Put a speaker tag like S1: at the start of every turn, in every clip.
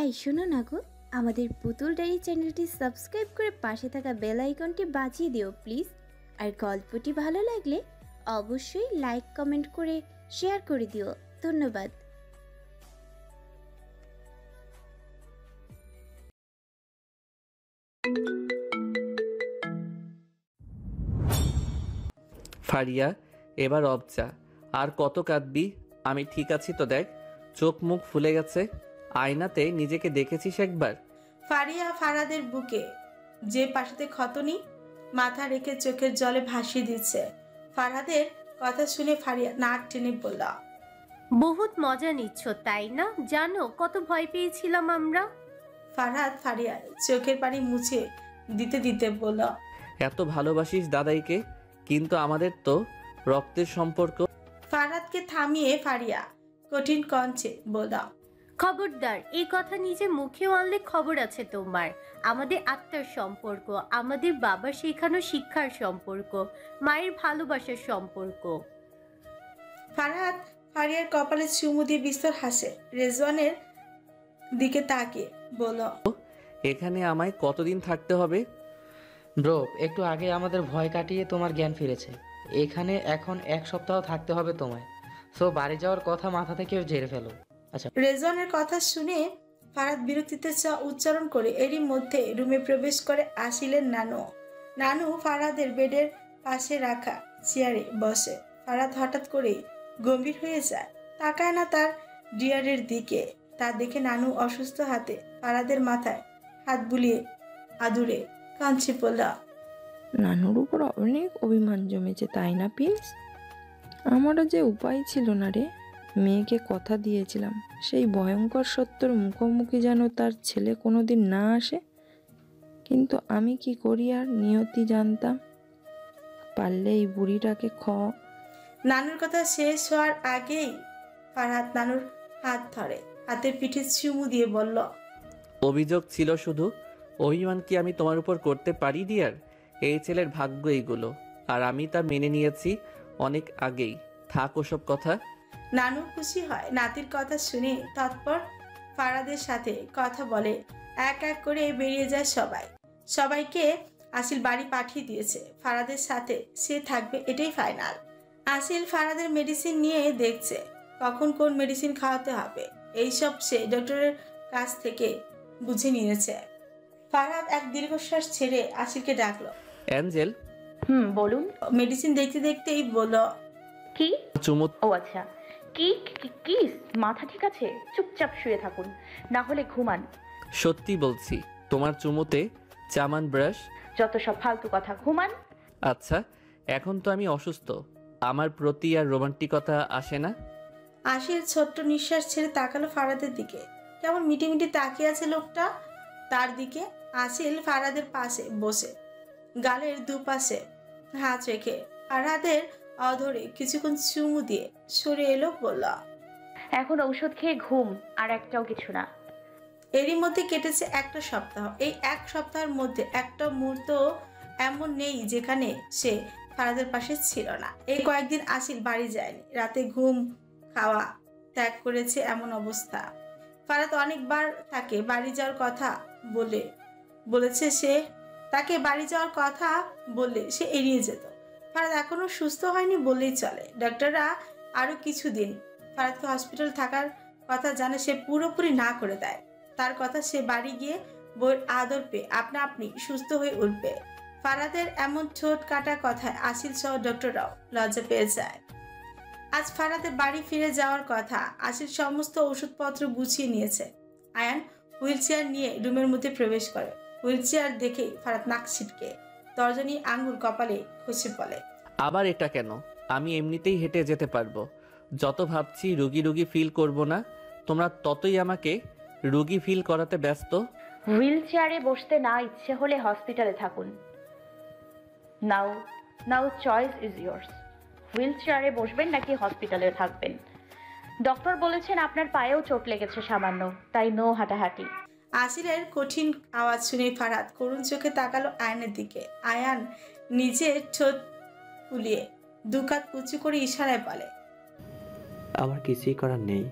S1: এই শোনো না গো, আমাদের পুতুল ডায়েরি চ্যানেলটি সাবস্ক্রাইব করে পাশে থাকা বেল আইকনটি বাজিয়ে দিও প্লিজ। আর গল্পটি ভালো লাগলে অবশ্যই লাইক কমেন্ট করে শেয়ার করে দিও। ধন্যবাদ।
S2: ফারিয়া, এবার অবজা। আর কত কাঁদবি? আমি ঠিক আছি তো, দেখ চোখ মুখ ফুলে গেছে। আয়নাতে নিজেকে দেখেছিস একবার?
S3: ফারিয়া ফারাদের বুকে যে পাশাতে ক্ষতনি মাথা রেখে চোখের জলে ভাসিয়ে দিচ্ছে। ফারাদের কথা শুনে ফারিয়া নাক টেনে বলল,
S4: বহুত মজা নিচ্ছ তাই না? জানো কত ভয় পেয়েছিলাম আমরা।
S3: ফারহাদ ফারিয়ার চোখের পানি মুছে দিতে দিতে বলল,
S2: এত ভালোবাসিস দাদাইকে, কিন্তু আমাদের তো রক্তের সম্পর্ক।
S3: ফারহাদকে থামিয়ে ফারিয়া কঠিন কণ্ঠে বলল,
S4: খবরদার, এই কথা নিজে মুখেও আনলে খবর আছে তোমার। আমাদের আত্মার সম্পর্ক, আমাদের বাবার শেখানো শিক্ষার সম্পর্ক, মায়ের ভালোবাসার সম্পর্ক।
S3: ফারহাদ ফারিয়ার কপালে চুমু দিয়ে বিস্তর হাসে, রেজওয়ানের দিকে তাকিয়ে বলল,
S2: এখানে আমায় কতদিন থাকতে হবে?
S5: ব্রো, একটু আগে আমাদের ভয় কাটিয়ে তোমার জ্ঞান ফিরেছে। এখানে এখন 1 সপ্তাহ থাকতে হবে তোমায়। সো বাড়ি যাওয়ার কথা মাথা থেকে ঝেড়ে ফেলো। আচ্ছা।
S3: রেজওয়ানের কথা শুনে ফারহাদ বিরক্তিতে চা উচ্চারণ করে এরই মধ্যে রুমে প্রবেশ করে আসিলেন নানু। নানু ফারহাদের বেডের পাশে রাখা চেয়ারে বসে। ফারহাদ হঠাৎ করেই গম্ভীর হয়ে যায়, তাকায় না তার ডিয়ারের দিকে। তা দেখে নানু অসুস্থ হাতে ফারহাদের মাথায় হাত বুলিয়ে আদুরে কাঁদছে পড়ল,
S6: নানুর উপর অনেক অভিমান জমেছে তাই না প্রিন্স? আমারও যে উপায় ছিল না রে। মেয়েকে কথা দিয়েছিলাম, সেই ভয়ঙ্কর সত্যর মুখোমুখি যেন তার ছেলে কোনোদিন না আসে। কিন্তু আমি কি করি আর, নিয়তি জানতাম। পারলে এই বুড়িটাকে
S3: নানুর কথা শেষ হওয়ার আগেই ফারহাদ নানুর হাত ধরে হাতের পিঠে চুমু দিয়ে বলল,
S2: অভিযোগ ছিল শুধু, অভিমান কি আমি তোমার উপর করতে পারি ডিয়ার? এই ছেলের ভাগ্য এইগুলো, আর আমি তা মেনে নিয়েছি অনেক আগেই। থাক ওসব কথা।
S3: নানু খুশি হয় নাতির কথা শুনে, তৎপর ফারাদের সাথে কথা বলে। এক এক করে বেরিয়ে যায় সবাইকে আসিল বাড়ি পাঠিয়ে দিয়েছে। ফারাদের সাথে সে থাকবে, এটাই ফাইনাল। আসিল ফারাদের মেডিসিন নিয়ে দেখছে কখন কোন মেডিসিন খাওয়াতে হবে, এইসব সে ডক্টরের কাছ থেকে বুঝে নিয়েছে। ফারহাদ এক দীর্ঘশ্বাস ছেড়ে আসিলকে ডাকলো,
S2: অ্যাঞ্জেল।
S7: বলুন।
S3: মেডিসিন দেখতে দেখতেই বলল,
S7: কি?
S2: চুমু।
S7: ও আচ্ছা। কি কি মাথা ঠিক আছে? চুপচাপ শুয়ে থাকুন, না হলে ঘুমান।
S2: সত্যি বলছি, তোমার চুমুতে চামান ব্রাশ।
S7: যত সব ফালতু কথা, ঘুমান।
S2: আচ্ছা, এখন তো আমি অসুস্থ, আমার প্রতি আর রোমান্টিকতা আসে না।
S3: আসিল ছোট্ট নিঃশ্বাস ছেড়ে তাকালো ফারাদের দিকে। কেমন মিটিমিটি তাকিয়ে আছে লোকটা তার দিকে। আসিল ফারাদের পাশে বসে গালের দুপাশে হাত রেখে ফারাদের অধরে কিছুক্ষণ চুমু দিয়ে সরে এলো, বলল,
S7: এখন ঔষধ খেয়ে ঘুম, আর একটাও কিছু না।
S3: এরই মধ্যে কেটেছে একটা সপ্তাহ। এই 1 সপ্তাহের মধ্যে একটা মুহূর্ত এমন নেই যেখানে সে ফারাদের পাশে ছিল না। এই কয়েকদিন আসিল বাড়ি যায়নি, রাতে ঘুম খাওয়া ত্যাগ করেছে, এমন অবস্থা। ফারাদ অনেকবার তাকে বাড়ি যাওয়ার কথা বলেছে, সে তাকে বাড়ি যাওয়ার কথা বললে সে এড়িয়ে যেত। ফারাদ এখনো সুস্থ হয়নি বললেই চলে। ডক্টররা আরো কিছুদিন ফারাদকে হসপিটাল থাকার কথা জানে, সে পুরোপুরি না করে দেয়। তার কথা সে বাড়ি গিয়ে বইয়ের আদর পেয়ে আপনা আপনি সুস্থ হয়ে উঠবে। ফারাদের এমন ঠোঁট কাটা কথায় আসিল সহ ডক্টররাও লজ্জা পেয়ে যায়। আজ ফারাদের বাড়ি ফিরে যাওয়ার কথা। আসিল সমস্ত ওষুধপত্র গুছিয়ে নিয়েছে। আয়ান হুইল চেয়ার নিয়ে রুমের মধ্যে প্রবেশ করে। হুইল চেয়ার দেখে ফারাদ নাক ছিটকে তর্জনী আঙ্গুল কপালে খসে পড়ে,
S2: আবার এটা কেন? আমি এমনিতেই হেঁটে যেতে পারবো। যত ভাবছি রুগী ফিল করব না, তোমরা ততই আমাকে রুগী ফিল করাতে ব্যস্ত।
S7: হুইল চেয়ারে বসতে না ইচ্ছে হলে হসপিটালে থাকুন। নাও চয়েস ইজ ইয়ার্স। হুইল চেয়ারে বসবেন নাকি হসপিটালে থাকবেন? ডক্টর বলেছেন আপনার পায়েও চোট লেগেছে সামান্য, তাই নো হাঁটাহাঁটি।
S3: আসিলের কঠিন আওয়াজ শুনে ফারাদ করুণ চোখে তাকালো আয়ানের দিকে। আয়ান নিজের ঠোঁট ফুলিয়ে দুকাত উঁচু করে ইশারায় বলে,
S8: আমার কিছুই করার নেই।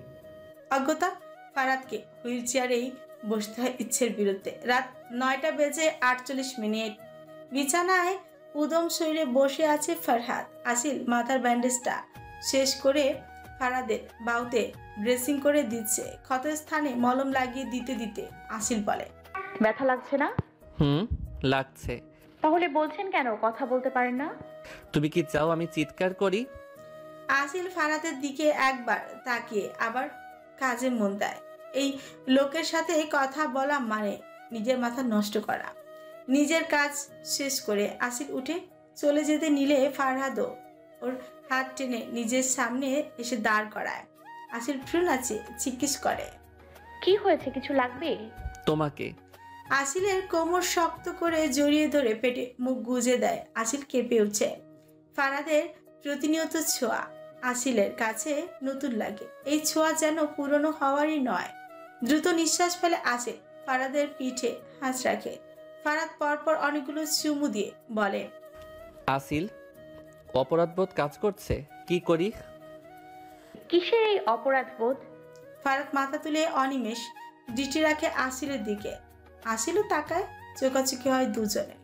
S3: অজ্ঞতা ফারাদকে হুইল চেয়ারেই বসতে হয় ইচ্ছের বিরুদ্ধে। রাত 9টা বেজে 48 বিছানায় উদম শরীরে বসে আছে ফরহাদ। আসিল মাথার ব্যান্ডেজটা শেষ করে ফারাদের বাহুতে ড্রেসিং করে দিচ্ছে। ক্ষত স্থানে মলম লাগিয়ে দিতে দিতে আসিল বলে,
S7: ব্যথা লাগছে না?
S2: লাগছে।
S7: তাহলে বলছেন কেন? কথা বলতে পারেন না?
S2: তুমি কি চাও আমি চিৎকার করি?
S3: আসিল ফারাদের দিকে একবার তাকিয়ে আবার কাজে মন দেয়। এই লোকের সাথে কথা বলা মানে নিজের মাথা নষ্ট করা। নিজের কাজ শেষ করে আসিল উঠে চলে যেতে নিলে ফারহাদও ওর হাত টেনে নিজের সামনে এসে দাঁড় করায়। আসিল ফ্রু নাচে জিজ্ঞেস করে,
S7: কি হয়েছে? কিছু লাগবে?
S2: তোমাকে।
S3: আসিলের কোমর শক্ত করে জড়িয়ে ধরে পেটে মুখ গুজে দেয়। আসিল কেঁপে উঠছে। ফারাদের প্রতিনিয়ত ছোঁয়া আসিলের কাছে নতুন লাগে। এই ছোঁয়া যেন পুরনো হওয়ারই নয়। দ্রুত নিঃশ্বাস ফেলে আসিল ফারাদের পিঠে হাত রাখে। ফারাদ পরপর অনেকগুলো চুমু দিয়ে বলে,
S2: আসিল, অপরাধবোধ কাজ করছে, কি করি?
S7: কিসের এই অপরাধ বোধ?
S3: ফারাদ মাথা তুলে অনিমেষ দৃষ্টি রাখে আসিলের দিকে। আসিলও তাকায়, চোখাচোখি হয় দুজনে।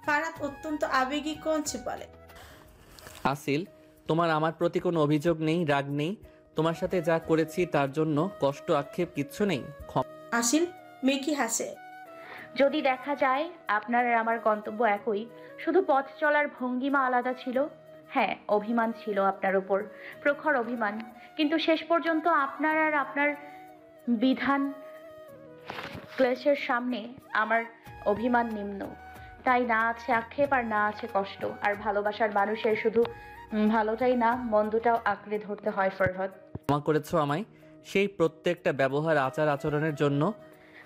S3: ফারাদ অত্যন্ত আবেগী কঞ্চে বলে,
S2: আসিল, তোমার আমার প্রতি কোনো অভিযোগ নেই, রাগ নেই। তোমার সাথে যা করেছি তার জন্য কষ্ট আক্ষেপ কিচ্ছু নেই।
S3: আসিল মেকি হাসে।
S7: যদি দেখা যায় আপনার আর আমার গন্তব্য একই, শুধু পথ চলার ভঙ্গিমা আলাদা ছিল। হ্যাঁ, অভিমান ছিল আপনার উপর, প্রখর অভিমান। কিন্তু শেষ পর্যন্ত আপনার আর আপনার বিধান ক্লেশের সামনে আমার অভিমান নিম্ন। তাই না আছে আক্ষেপ আর না আছে কষ্ট। আর ভালোবাসার মানুষের শুধু ভালোটাই না, মন্দটাও আঁকড়ে ধরতে হয় ফরহাদ।
S2: ক্ষমা করেছো আমায় সেই প্রত্যেকটা ব্যবহার, আচার আচরণের জন্য।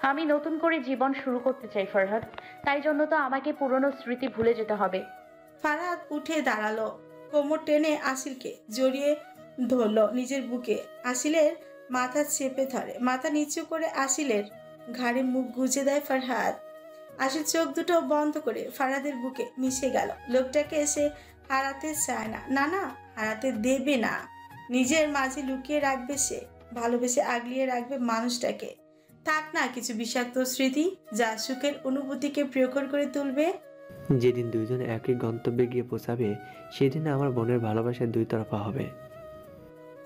S7: আমি নতুন করে জীবন শুরু করতে চাই ফরহাদ। তাই জন্য তো আমাকে পুরনো স্মৃতি ভুলে যেতে হবে।
S3: ফারাদ উঠে দাঁড়ালো, কোমর টেনে আসিলকে জড়িয়ে ধরলো নিজের বুকে। আসিলের মাথা চেপে ধরে, মাথা নিচু করে আসিলের ঘাড়ে মুখ গুজে দেয় ফরহাদ। আসিল চোখ দুটো বন্ধ করে ফারাদের বুকে মিশে গেল। লোকটাকে এসে হারাতে চায় না, না না, হারাতে দেবে না। নিজের মাঝে লুকিয়ে রাখবে সে, ভালোবেসে আগলিয়ে রাখবে মানুষটাকে। থাক না কিছু বিষাক্ত স্মৃতি যা সুখের অনুভূতিকে প্রখর করে তুলবে।
S8: যেদিন দুইজন একই গন্তব্যে গিয়ে পৌঁছাবে সেদিন আমার বোনের ভালোবাসা দুই তরফা হবে।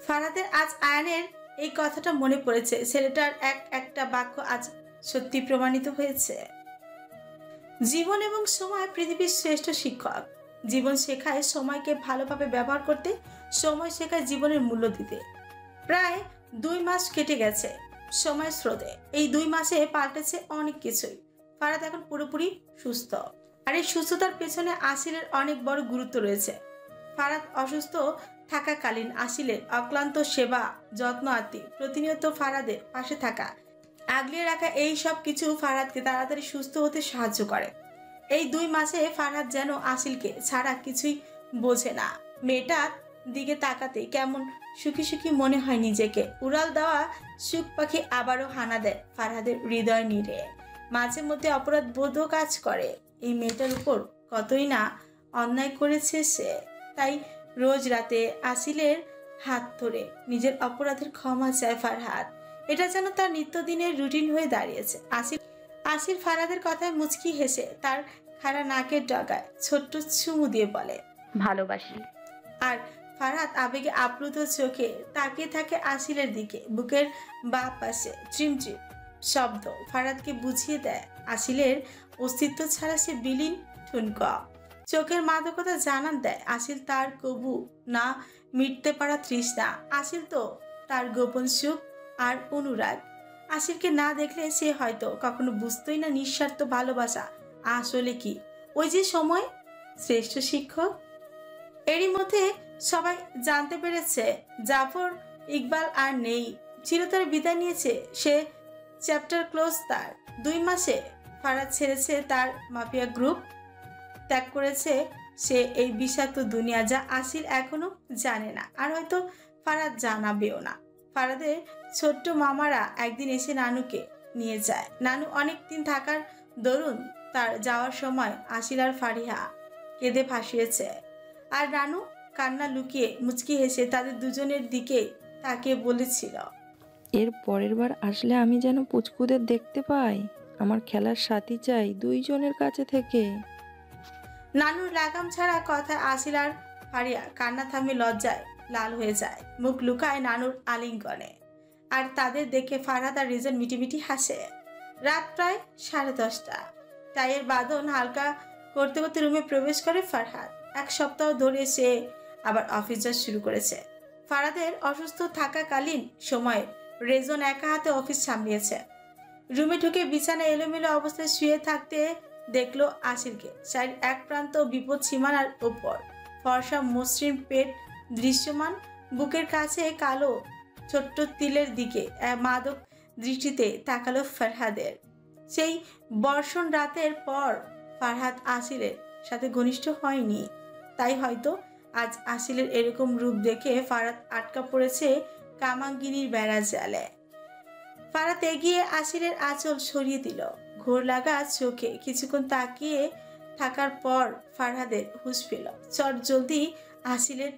S3: ফারাদের আজ আয়ানের এই কথাটা মনে পড়েছে। ছেলেটার একটা বাক্য আজ সত্যি প্রমাণিত হয়েছে। জীবন এবং সময় পৃথিবীর শ্রেষ্ঠ শিক্ষক। জীবন শেখায় সময়কে ভালোভাবে ব্যবহার করতে, সময় শেখায় জীবনের মূল্য দিতে। প্রায় 2 মাস কেটে গেছে সময় স্রোতে। এই 2 মাসে পাল্টেছে অনেক কিছুই। ফারাদ এখন পুরোপুরি সুস্থ, আর এই সুস্থতার পেছনে আসিলের অনেক বড় গুরুত্ব রয়েছে। ফারাদ অসুস্থ থাকাকালীন আসিলের অক্লান্ত সেবা, যত্ন আত্মি, প্রতিনিয়ত ফারাদের পাশে থাকা, আগলিয়ে রাখা, এই সব কিছু ফারাদকে তাড়াতাড়ি সুস্থ হতে সাহায্য করে। এই 2 মাসে ফারাদ যেন আসিলকে ছাড়া কিছুই বোঝে না। মেয়েটার দিকে তাকাতেই কেমন সুখী সুখী মনে হয় নিজেকে। উড়াল দেওয়া সুখ পাখি আবারও হানা দেয় ফারহাদের হৃদয় নিড়ে। মাঝে মধ্যে অপরাধ বোধও কাজ করে। এই মেয়েটার উপর কতই না অন্যায় করেছে সে। তাই রোজ রাতে আসিলের হাত ধরে নিজের অপরাধের ক্ষমা চায় ফারহাদ। এটা যেন তার নিত্যদিনের রুটিন হয়ে দাঁড়িয়েছে। আসিল ফারহাদের কথায় মুচকি হেসে তার খাড়া নাকের ডগায় ছোট্ট চুমু দিয়ে বলে,
S7: ভালোবাসি।
S3: আর ফারহাদ আবেগে আপ্লুত চোখে তাকিয়ে থাকে আসিলের দিকে। বুকের বাঁ পাশে ট্রিমট্রিম শব্দ ফারহাদকে বুঝিয়ে দেয় আসিলের অস্তিত্ব ছাড়া সে বিলীন, ঠুনকা। চোখের মাদকতা জানান দেয় আসিল তার কবু না মিটতে পারা তৃষ্ণা। আসিল তো তার গোপন সুখ আর অনুরাগ। আসিলকে না দেখলে সে হয়তো কখনো বুঝতোই না নিঃস্বার্থ ভালোবাসা আসলে কি। ওই যে সময় শ্রেষ্ঠ শিক্ষক। এরই মধ্যে সবাই জানতে পেরেছে জাফর ইকবাল আর নেই, চিরতরে বিদায় নিয়েছে সে। চ্যাপ্টার ক্লোজ তার। 2 মাসে ফারাদ ছেড়েছে তার মাফিয়া গ্রুপ, ত্যাগ করেছে সে এই বিষাক্ত দুনিয়া, যা আসিল এখনো জানে না, আর হয়তো ফারাদ জানাবেও না। ফারাদের ছোট্ট মামারা একদিন এসে নানুকে নিয়ে যায়। নানু অনেক দিন থাকার দরুন তার যাওয়ার সময় আসিল আর ফারিহা কেঁদে ভাসিয়েছে। আর নানু কান্না লুকিয়ে মুচকি হেসে তাদের দুজনের দিকে তাকিয়ে বলেছিল,
S6: এর পরের বার আসলে আমি যেন পুচকুদের দেখতে পাই। আমার খেলার সাথী চাই 2 জনের কাছে থেকে।
S3: নানুর লাগাম ছাড়া কথা আসিল আর ফারিয়া কান্না থামিয়ে লজ্জায় লাল হয়ে যায়, মুখ লুকায় নানুর আলিঙ্গনে। আর তাদের দেখে ফারহাদ আর রিজন মিটিমিটি হাসে। রাত প্রায় 10:30। টাইয়ের বাঁধন হালকা করতে করতে রুমে প্রবেশ করে ফারহাদ। 1 সপ্তাহ ধরে সে আবার অফিস যাওয়া শুরু করেছে। ফারহাদের অসুস্থ থাকাকালীন সময়ে রেজন একা হাতে অফিস সামলিয়েছে। রুমে ঢুকে বিছানায় এলোমেলো অবস্থায় শুয়ে থাকতে দেখলো আসিলকে। শাড়ির এক প্রান্ত বিপদ সীমানার ওপর, ফর্সা মসৃণ পেট দৃশ্যমান, বুকের কাছে কালো ছোট্ট তিলের দিকে মাদক দৃষ্টিতে তাকালো ফারহাদের। সেই বর্ষণ রাতের পর ফারহাদ আসিলের সাথে ঘনিষ্ঠ হয়নি, তাই হয়তো আজ আসিলের এরকম রূপ দেখে ফারহাদ আটকা পড়েছে কামাঙ্গিনীর বেড়া জালে। ফারহাদ এগিয়ে আসিলের আঁচল সরিয়ে দিল। ঘোর লাগা চোখে কিছুক্ষণ তাকিয়ে থাকার পর ফারহাদের হুঁশ পেল। চট জলদি আসিলের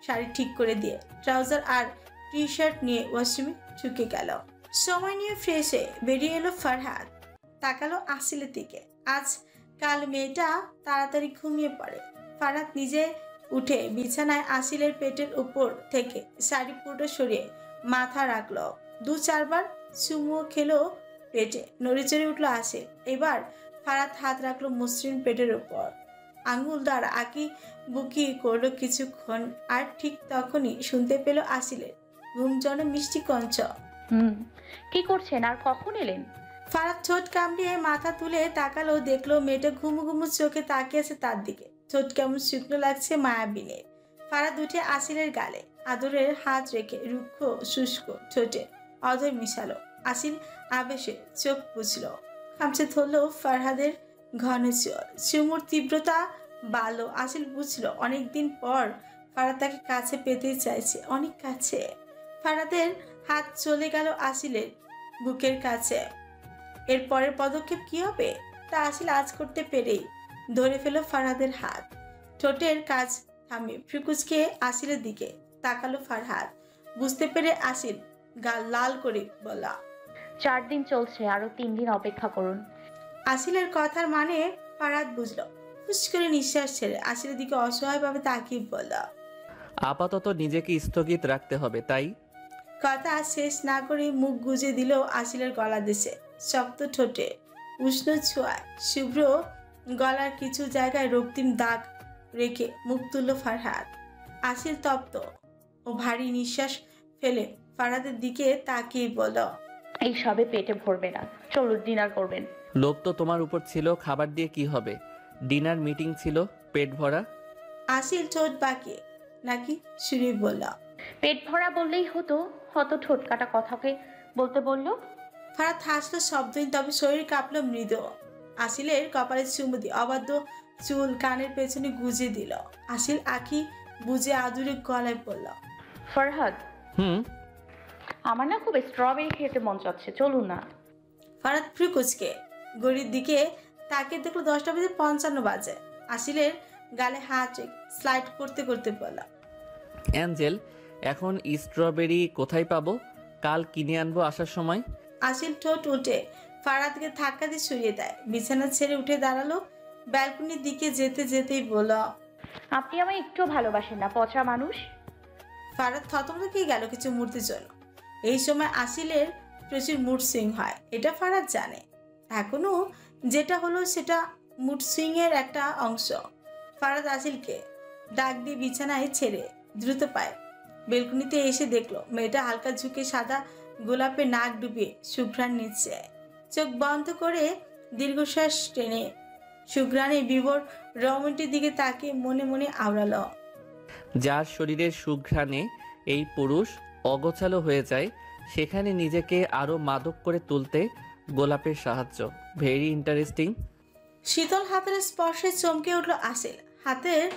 S3: শাড়ি ঠিক করে দিয়ে ট্রাউজার আর টি শার্ট নিয়ে ওয়াশরুমে ঢুকে গেল। সময় নিয়ে ফ্রেশে বেরিয়ে এলো ফারহাদ। তাকালো আসিলের দিকে। আজ কাল মেয়েটা তাড়াতাড়ি ঘুমিয়ে পড়ে। ফারহাদ নিজে উঠে বিছানায় আসিলের পেটের উপর থেকে শাড়ি পুরো সরিয়ে মাথা রাখলো। 2-4 বার চুমুও খেলো পেটে। নড়েচড়ে উঠলো আসিল। এবার ফারহাদ হাত রাখলো মসৃণ পেটের উপর, আঙুল দ্বারা আঁকি বুকি করলো কিছুক্ষণ। আর ঠিক তখনই শুনতে পেল আসিলের ঘুমজনে মিষ্টি কঞ্চ।
S7: কি করছেন আর কখন এলেন?
S3: ফারহাদ ঠোঁট কামড়িয়ে মাথা তুলে তাকালো, দেখলো মেয়েটা ঘুমু ঘুমু চোখে তাকিয়ে আছে তার দিকে। ঠোঁট কেমন শুকনো লাগছে মায়াবিনের। ফারহাদ উঠে আসিলের গালে আদরের হাত রেখে রুক্ষ শুষ্ক ঠোঁটে অধর মিশালো। আসিল আবেশে চোখ বুঝলো, খামচে ধরলো ফারহাদের ঘন চোর। চুমুর তীব্রতা বাড়লো। আসিল বুঝলো অনেকদিন পর ফারহাদ তাকে কাছে পেতে চাইছে, অনেক কাছে। ফারহাদের হাত চলে গেল আসিলের বুকের কাছে। এর পরের পদক্ষেপ কি হবে তা আসিল আজ করতে পেরেই ধরে ফেল ফারহাদের হাত। ঠোঁটের কাজ থামিয়ে ফ্রিকুচকে আসিলের দিকে তাকালো ফারহাদ। বুঝতে পেরে আসিল গাল লাল করে বলা,
S7: 4 দিন চলছে, আরো 3 দিন অপেক্ষা করুন।
S3: আসিলের কথার মানে ফারহাদ বুঝলো। ফুস করে নিঃশ্বাস ছেড়ে আসিলের দিকে অসহায়ভাবে তাকিয়ে বলল,
S2: আপাতত নিজেকে স্থগিত রাখতে হবে, তাই?
S3: কথা শেষ না করে মুখ গুজে দিল আসিলের গলা দেশে। শক্ত ঠোঁটে উষ্ণ ছোঁয়ায় শুভ্র গলার কিছু জায়গায় রক্তিম দাগ রেখে মুখ তুলল ফারহাদ। আসিল তপ্ত ও ভারী নিঃশ্বাস ফেলে ফারহাদের দিকে তাকিয়ে বলল,
S7: এই সবে পেটে ভরবে না, চলুন ডিনার করবেন।
S2: লোভ তো তোমার উপর ছিল, খাবার দিয়ে কি হবে? ডিনার মিটিং ছিল, পেট ভরা।
S3: আসিল ঠোঁট বাঁকিয়ে নাকি শুরু বলল,
S7: পেট ভরা বললেই হতো, হত ঠোঁট কাটা কথাকে বলতে বললো।
S3: ফারহাদ হাসলো শব্দহীন, তবে শরীর কাঁপলো মৃদু। আসিলের কপালে চুমু দিয়ে অবাধ্য চুল কানের পেছনে গুজে দিল। আসিল আঁখি বুঝে আদুরে গলায় পড়ল,
S7: ফারহাদ, আমার না খুব স্ট্রবেরি খেতে মন চাচ্ছে, চলুন না।
S3: ফারহাদ ফ্রিকুচকে ঘড়ির দিকে তাকে দেখলো 10:55 বাজে। আসিলের গালে হাত স্লাইড করতে করতে বলল,
S2: অ্যাঞ্জেল, এখন স্ট্রবেরি কোথায় পাবো? কাল কিনে আনবো আসার সময়।
S3: আসিল ঠোঁট উল্টে ফারহাদকে ধাক্কা দিয়ে সরিয়ে দেয়। বিছানা ছেড়ে উঠে দাঁড়ালো। ব্যালকনির দিকে যেতে যেতেই বলল,
S7: আপনি আমায় একটু ভালোবাসেন না, পচা মানুষ।
S3: ফারহাদ থতমত গেল কিছু মুহূর্তের জন্য। এই সময় আসিলের প্রচুর মুড সুইং হয়, এটা ফারহাদ জানে। এখনো যেটা হলো সেটা মুড সুইং এর একটা অংশ। ফারহাদ আসিলকে ডাক দিয়ে বিছানায় ছেড়ে দ্রুত পায় বেলকনিতে এসে দেখলো মেয়েটা হালকা ঝুঁকে সাদা গোলাপে নাক ডুবিয়ে সুঘ্রাণ নিচ্ছে। চোখ বন্ধ করে দীর্ঘশ্বাস টেনে সুঘ্রাণে বিভোর রমণীটির দিকে তাকিয়ে মনে মনে আওড়ালো,
S2: যার শরীরের সুঘ্রাণে এই পুরুষ অগোছালো হয়ে যায়, সেখানে নিজেকে আরো মাদক করে তুলতে গোলাপের সাহায্য। Very interesting.
S3: শীতল হাতের স্পর্শে চমকে উঠল আসিল। হাতের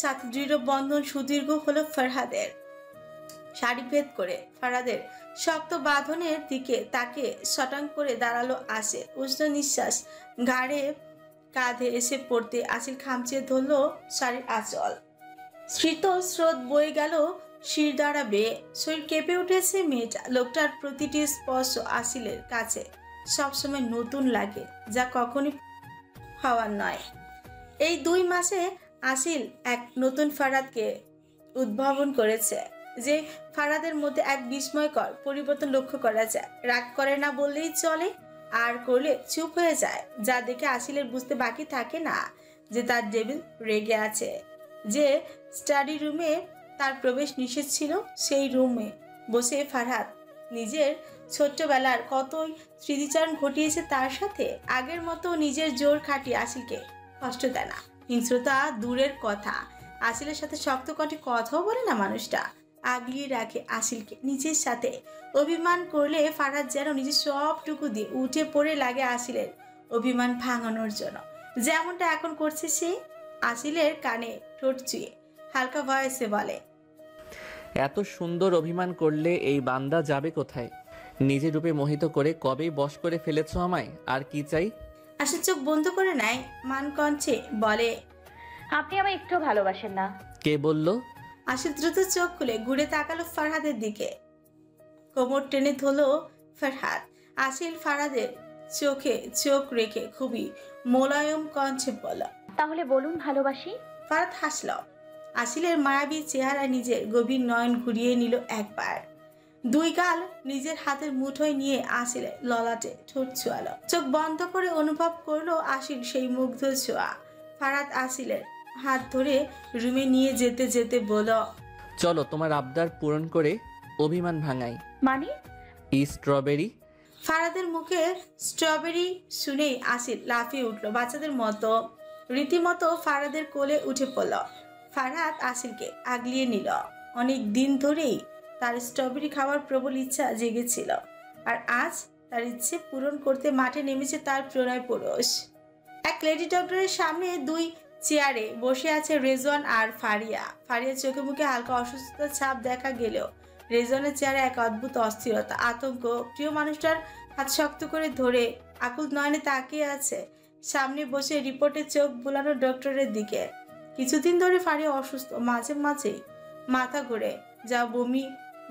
S3: সাথে দৃঢ় বন্ধন সুদীর্ঘ হলো ফারহাদের। শাড়ি ভেদ করে ফারহাদের শক্ত বাঁধনের দিকে তাকে শটাং করে দাঁড়ালো আসিল। উষ্ণ নিঃশ্বাস ঘাড়ে কাঁধে এসে পড়তে আসিল খামচিয়ে ধরল শাড়ির আঁচল। শীতল স্রোত বয়ে গেল শির দাঁড়াবে। শরীর কেঁপে উঠেছে মেয়েটা। লোকটার প্রতিটি স্পর্শ আসিলের কাছে সবসময় নতুন লাগে, যা কখনই হওয়ার নয়। এই 2 মাসে আসিল এক নতুন ফারাদকে উদ্ভাবন করেছে, যে ফারাদের মধ্যে এক বিস্ময়কর পরিবর্তন লক্ষ্য করা যায়। রাগ করে না বললেই চলে, আর করলে চুপ হয়ে যায়, যা দেখে আসিলের বুঝতে বাকি থাকে না যে তার ডেভিল রেগে আছে। যে স্টাডি রুমে তার প্রবেশ নিষেধ ছিল, সেই রুমে বসে ফারহাদ নিজের ছোট্টবেলার কতই স্মৃতিচারণ ঘটিয়েছে তার সাথে। আগের মতো নিজের জোর খাটিয়ে আসিলকে কষ্ট দেয় না। হিংস্রতা দূরের কথা, আসিলের সাথে শক্ত কণ্ঠে কথাও বলে না মানুষটা। আগলিয়ে রাখে আসিলকে নিজের সাথে। অভিমান করলে ফারহাদ যেন নিজের সবটুকু দিয়ে উঠে পড়ে লাগে আসিলের অভিমান ভাঙানোর জন্য, যেমনটা এখন করছে সে। আসিলের কানে ঠোঁট চুয়ে হালকা ভয়েসে বলে,
S2: এত সুন্দর অভিমান করলে এই বান্দা যাবে কোথায়? নিজের রূপে মোহিত করে কবেই বশ করে ফেলেছো আমায়, আর কি চাই?
S3: আসিল চোখ বন্ধ করে নেয়, মান কণ্ঠে বলে,
S7: আপনি আমায় একটু ভালোবাসেন না।
S2: কে বললো?
S3: আসিল দ্রুত চোখ খুলে ঘুরে তাকালো ফারহাদের দিকে। কোমর টেনে ধরলো ফারহাদ। আসিল ফারহাদের চোখে চোখ রেখে খুবই মোলায়ম কণ্ঠে বলল,
S7: তাহলে বলুন ভালোবাসি।
S3: ফারহাদ হাসল। আসিলের মায়াবী চেহারা নিজের গভীর নয়ন ঘুরিয়ে নিল একবার। 2 গাল নিজের হাতের মুঠোয় নিয়ে আসিলে ললাটে ঠোঁট ছোঁয়ালো। চোখ বন্ধ করে অনুভব করলো আসিল সেই মুগ্ধ ছোঁয়া। ফারহাদ আসিলের হাত ধরে রুমে নিয়ে যেতে যেতে বলল,
S2: চলো তোমার আবদার পূরণ করে অভিমান ভাঙাই।
S7: মানে?
S2: স্ট্রবেরি।
S3: ফারহাদের মুখে স্ট্রবেরি শুনেই আসিল লাফিয়ে উঠল বাচ্চাদের মতো। রীতিমতো ফারহাদের কোলে উঠে পড়ল। ফারহাদ আসিলকে আগলিয়ে নিল। অনেক দিন ধরেই তার স্ট্রবেরি খাওয়ার প্রবল ইচ্ছা জেগেছিল, আর আজ তার ইচ্ছে পূরণ করতে মাঠে নেমেছে তার প্রণয় পুরুষ। এক লেডি ডক্টরের সামনে 2 চেয়ারে বসে আছে রেজওয়ান আর ফারিয়া। ফারিয়ার চোখে মুখে হালকা অসুস্থতার ছাপ দেখা গেলেও রেজওয়ানের চেহারা এক অদ্ভুত অস্থিরতা, আতঙ্ক। প্রিয় মানুষটার হাত শক্ত করে ধরে আকুল নয়নে তাকিয়ে আছে সামনে বসে রিপোর্টে চোখ বুলানো ডক্টরের দিকে। কিছুদিন ধরে ফারিয়া অসুস্থ, মাঝে মাঝেই মাথা ঘুরে, যা বমি,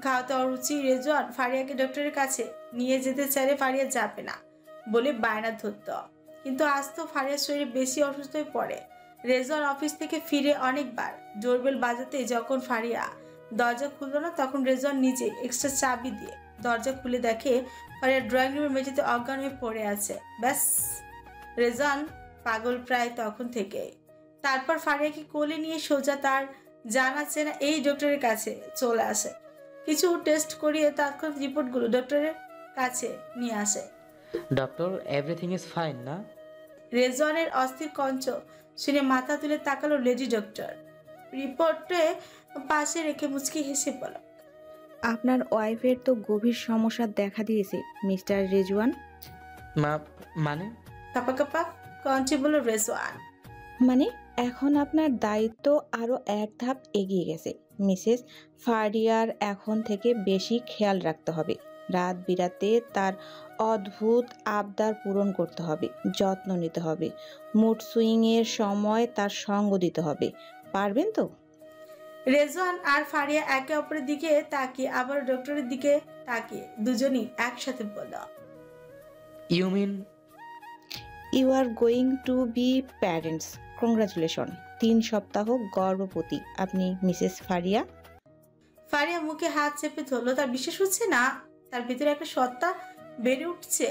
S3: খাওয়াতে অরুচি। রেজওয়ান ফারিয়াকে ডক্টরের কাছে নিয়ে যেতে চাইলে ফারিয়া যাবে না বলে বায়না ধরত, কিন্তু আজ তো ফারিয়ার শরীর বেশি অসুস্থ হয়ে পড়ে। রেজওয়ান অফিস থেকে ফিরে অনেকবার ডোরবেল বাজাতে যখন ফারিয়া দরজা খুলল না, তখন রেজওয়ান নিজে এক্সট্রা চাবি দিয়ে দরজা খুলে দেখে ফারিয়া ড্রয়িং রুমের মেঝেতে অজ্ঞান হয়ে পড়ে আছে। ব্যাস, রেজওয়ান পাগল প্রায় তখন থেকে। তারপর ফারিয়াকে কোলে নিয়ে সোজা তার জানা চেনা এই ডক্টরের কাছে চলে আসে। কিছু টেস্ট করিয়ে তাৎক্ষণিক রিপোর্টগুলো ডক্টরের কাছে নিয়ে আসে।
S5: ডক্টর, এভরিথিং ইজ ফাইন না?
S3: রেজওয়ানের অস্থির কণ্ঠ শুনে মাথা তুলে তাকালো লেডি ডক্টর। রিপোর্টে পাশে রেখে মুচকি হেসে বলল,
S9: আপনার ওয়াইফের তো গভীর সমস্যা দেখা দিয়েছে মিস্টার রেজওয়ান।
S5: মানে?
S3: কাপা কাপা কণ্ঠে বলল রেজওয়ান।
S9: মানে এখন আপনার দায়িত্ব আরও এক ধাপ এগিয়ে গেছে। মিসেস ফারিয়ার এখন থেকে বেশি খেয়াল রাখতে হবে। রাত বিরাতে তার অদ্ভুত আবদার পূরণ করতে হবে, যত্ন নিতে হবে, মুড সুইংয়ের সময় তার সঙ্গ দিতে হবে। পারবেন তো?
S3: রেজওয়ান আর ফারিয়া একে অপরের দিকে তাকিয়ে আবার ডক্টরের দিকে তাকিয়ে দুজনই একসাথে বলল,
S5: you mean?
S9: You are going to be parents. Congratulation. 3 সপ্তাহ গর্ভবতী আপনি মিসেস ফারিয়া।
S3: ফারিয়া মুখে হাত চেপে ধরলো। তার বিশ্বাস হচ্ছে না তার ভিতরে একটা সত্তা বেড়ে উঠছে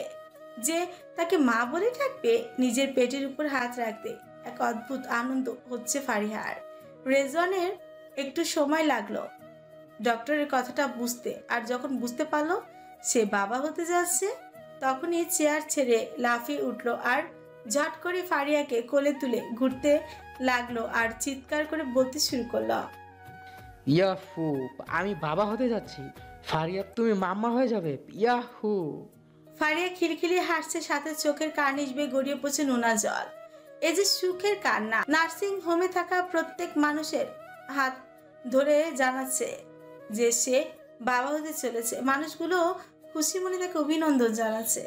S3: যে তাকে মা বলে ডাকবে। নিজের পেটের উপর হাত রাখতে এক অদ্ভুত আনন্দ হচ্ছে ফারিয়ার। রেজওয়ানের একটু সময় লাগলো ডক্টরের কথাটা বুঝতে, আর যখন বুঝতে পারলো সে বাবা হতে যাচ্ছে, তখনই চেয়ার ছেড়ে লাফিয়ে উঠলো আর ঝট করে ফারিয়াকে কোলে তুলে ঘুরতে লাগলো আর চিৎকার করে বলতে শুরু করলো,
S5: ইয়াহু, আমি বাবা হতে যাচ্ছি। ফারিয়া, তুমি মাম্মা হয়ে যাবে। ইয়াহু।
S3: ফারিয়া খিলখিলি হাসছে, সাথে চোখের কার্নিশ বেয়ে গড়িয়ে পড়ছে নোনা জল। এই যে সুখের কান্না। নার্সিং হোমে থাকা প্রত্যেক মানুষের হাত ধরে জানাচ্ছে যে সে বাবা হতে চলেছে। মানুষগুলো খুশি মনে তাকে অভিনন্দন জানাচ্ছে।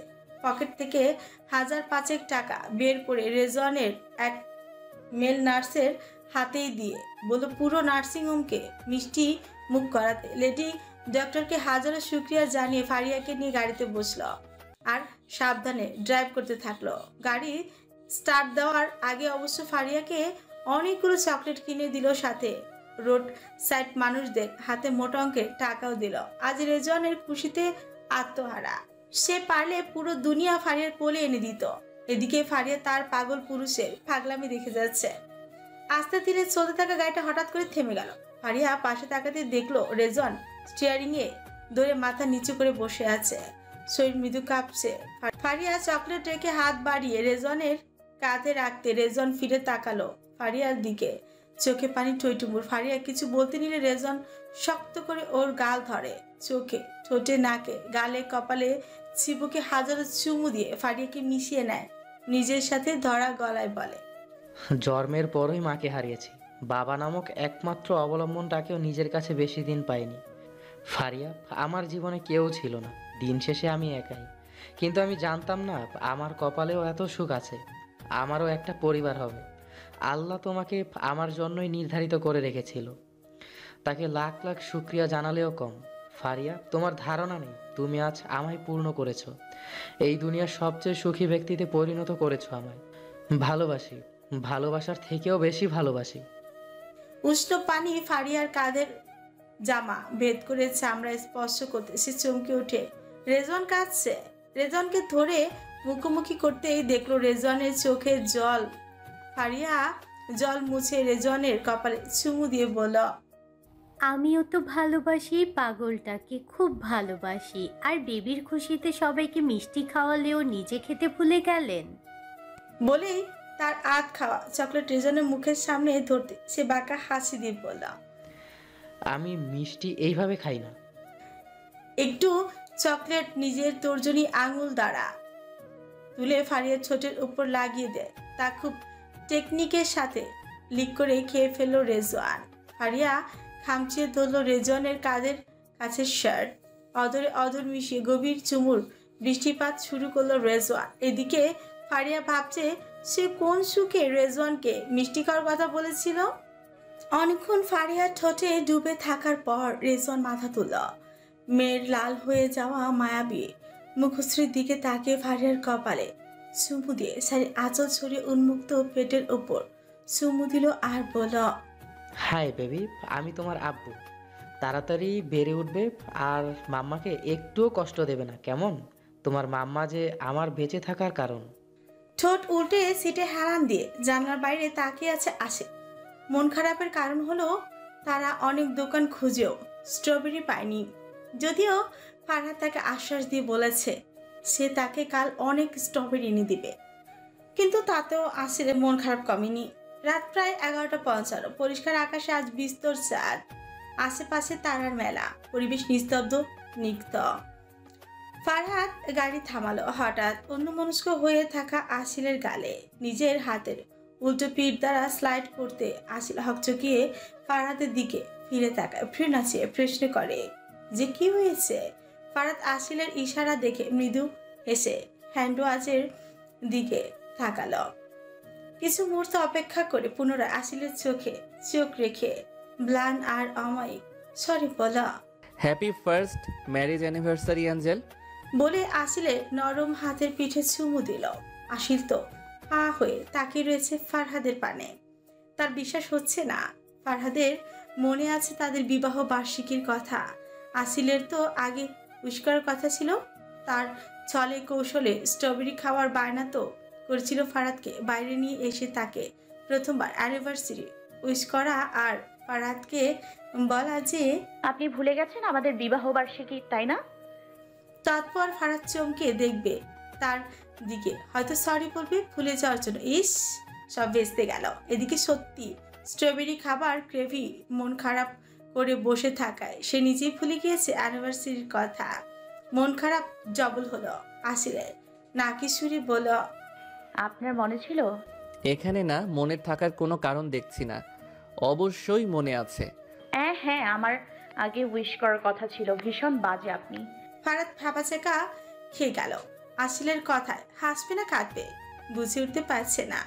S3: পকেট থেকে 1000-5 টাকা বের করে রেজওয়ানের এক মেল নার্সের হাতেই দিয়ে বলল, পুরো নার্সিং হোমকে মিষ্টি মুখ করাতে লেডি ডক্টরকে হাজারো শুকরিয়া জানিয়ে ফারিয়াকে নিয়ে গাড়িতে বসলো আর সাবধানে ড্রাইভ করতে থাকলো। গাড়ি স্টার্ট দেওয়ার আগে অবশ্য ফারিয়াকে অনেকগুলো চকলেট কিনে দিল, সাথে রোড সাইড মানুষদের হাতে মোটা অঙ্কের টাকাও দিল। আজ রেজওয়ানের খুশিতে আত্মহারা। সে পারলে পুরো দুনিয়া ফারিয়ার কোলে এনে দিত। এদিকে ফারিয়া তার পাগল পুরুষের পাগলামি দেখে যাচ্ছে। আস্তে ধীরে চলতে থাকা গাড়িটা হঠাৎ করে থেমে গেল। ফারিয়া পাশে তাকাতে দেখলো রেজওয়ান স্টিয়ারিং এ ধরে মাথা নিচু করে বসে আছে, শরীর মৃদু কাঁপছে। ফারিয়া চকলেট রেখে হাত বাড়িয়ে রেজওয়ানের কাঁধে রাখতে রেজওয়ান ফিরে তাকালো ফারিয়ার দিকে, চোখে পানি টইটুমুর। ফারিয়া কিছু বলতে নিলে রেজওয়ান শক্ত করে ওর গাল ধরে। চোখে, ঠোঁটে, নাকে, গালে, কপালে, চিবুকে হাজারো চুমু দিয়ে ফারিয়াকে মিশিয়ে নেয় নিজের সাথে, ধরা গলায় বলে,
S5: জন্মের পরই মাকে হারিয়েছি, বাবা নামক একমাত্র অবলম্বনটাকেও নিজের কাছে বেশি দিন পাইনি। ফারিয়া আমার জীবনে কেউ ছিল না, দিন শেষে আমি একাই। কিন্তু আমি জানতাম না আমার কপালেও এত সুখ আছে, আমারও একটা পরিবার হবে। আল্লাহ তোমাকে আমার জন্যই নির্ধারিত করে রেখেছিল, তাকে লাখ লাখ শুক্রিয়া জানালেও কম। ফারিয়া, তোমার ধারণা নেই তুমি আজ আমায় পূর্ণ করেছো, এই দুনিয়ার সবচেয়ে সুখী ব্যক্তিতে পরিণত করেছো আমায়। ভালোবাসি, ভালোবাসার থেকেও বেশি ভালোবাসি।
S3: উষ্ণ পানি ফারিয়ার কাঁধের জামা ভেদ করে চামড়া স্পর্শ করতে সে চমকে ওঠে। রেজওয়ান কাঁদছে। রেজওয়ানকে ধরে মুখোমুখি করতেই দেখলো রেজওয়ানের চোখে জল। ফারিয়া জল মুছে রেজওয়ানের কপালে চুমু দিয়ে বলল,
S4: আমিও তো ভালোবাসি, পাগলটাকে খুব ভালোবাসি। আর বেবির খুশিতে সবাইকে মিষ্টি খাওয়ালেও নিজে খেতে ভুলে গেলেন।
S3: বলেই তার আধ খাওয়া চকলেট রেজওয়ানের মুখের সামনে ধরতে সে বাঁকা হাসি দিয়ে বলল,
S5: আমি মিষ্টি এইভাবে খাই না।
S3: একটু চকলেট নিজের তর্জনী আঙুল দ্বারা তুলে ফারিয়ার ঠোঁটের উপর লাগিয়ে দেয়। তা খুব টেকনিকের সাথে লিক করে খেয়ে ফেললো রেজওয়ান। ফারিয়া খামচিয়ে ধরলো রেজওয়ানের কাঁধের কাছে শার্ট, অদরে অদর মিশিয়ে গভীর চুমুর বৃষ্টিপাত শুরু করলো রেজওয়ান। এদিকে ফারিয়া ভাবছে সে কোন সুখে রেজওয়ানকে মিষ্টি খাওয়ার কথা বলেছিল। অনেকক্ষণ ফারিয়ার ঠোঁটে ডুবে থাকার পর রেজওয়ান মাথা তুলল। মেয়ের লাল হয়ে যাওয়া মায়াবী মুখশ্রীর দিকে তাকিয়ে ফারিয়ার কপালে চুমু দিয়ে শাড়ির আঁচল ছড়িয়ে উন্মুক্ত পেটের ওপর চুমু দিল আর বলল,
S5: হাই বেবি, আমি তোমার আব্বু, তাড়াতাড়ি বেড়ে উঠবে আর মাম্মাকে একটুও কষ্ট দেবে না, কেমন? তোমার মাম্মা যে আমার বেঁচে থাকার কারণ।
S3: ঠোঁট উল্টে সিটে হেলান দিয়ে জানলার বাইরে তাকিয়ে আছে আসে। মন খারাপের কারণ হলো তারা অনেক দোকান খুঁজেও স্ট্রবেরি পায়নি। যদিও ফারহাদ তাকে আশ্বাস দিয়ে বলেছে সে তাকে কাল অনেক স্ট্রবেরি এনে দিবে, কিন্তু তাতেও আসলে মন খারাপ কমেনি। রাত প্রায় 11:55। পরিষ্কার আকাশে আজ বিস্তর চাঁদ, আশেপাশে তারার মেলা, পরিবেশ নিস্তব্ধ নিক্ত। ফারহাদ গাড়ি থামালো। হঠাৎ অন্যমনস্ক হয়ে থাকা আসিলের গালে নিজের হাতের উল্টো পিঠ দ্বারা স্লাইড করতে আসিল হকচকিয়ে ফারহাদের দিকে ফিরে তাকায়, ফ্রি নাচিয়ে প্রশ্ন করে যে কি হয়েছে। ফারহাদ আসিলের ইশারা দেখে মৃদু হেসে হ্যান্ডওয়াচের দিকে তাকালো। কিছু মুহূর্ত অপেক্ষা করে পুনরায় আসিলের চোখে চোখ রেখে ব্লান আর অমায়িক সরি বলা,
S2: happy first marriage anniversary Angel
S3: বলে আসিলের নরম হাতের পিঠে চুমু দিল। আসিল তো হা হয়ে তাকিয়ে রয়েছে ফারহাদের পানে। তার বিশ্বাস হচ্ছে না ফারহাদের মনে আছে তাদের বিবাহ বার্ষিকীর কথা। আসিলের তো আগে উইশ করার কথা ছিল। তার ছলে কৌশলে স্ট্রবেরি খাওয়ার বায়না তো করেছিল ফারহাদকে বাইরে নিয়ে এসে তাকে প্রথমবার অ্যানিভার্সারি উইশ করা আর ফারহাদকে বলা যে
S7: আপনি ভুলে গেছেন আমাদের বিবাহ বার্ষিকী, তাই না?
S3: তারপর ফারহাদ চমকে দেখবে তার দিকে, হয়তো সরি বলবে ভুলে যাওয়ার জন্য। ইস, সব বেচতে গেল। এদিকে সত্যি স্ট্রবেরি খাবার ক্রেভি মন খারাপ করে বসে থাকায় সে নিজেই ভুলে গিয়েছে অ্যানিভার্সারির কথা। মন খারাপ জবল হলো আসিলের। নাকি সুরে বলল,
S7: আপনার মনে ছিল?
S2: এখানে না মনের থাকার কোনো কারণ দেখছি না, অবশ্যই মনে আছে।
S7: হ্যাঁ, আমার আগে উইশ করার কথা ছিল। ভীষণ বাজে আপনি।
S3: ফারহাদ ভাবাচেকা খেয়ে গেল আসিলের কথায়। হাসবে না কাঁদবে বুঝে উঠতে পারছে না।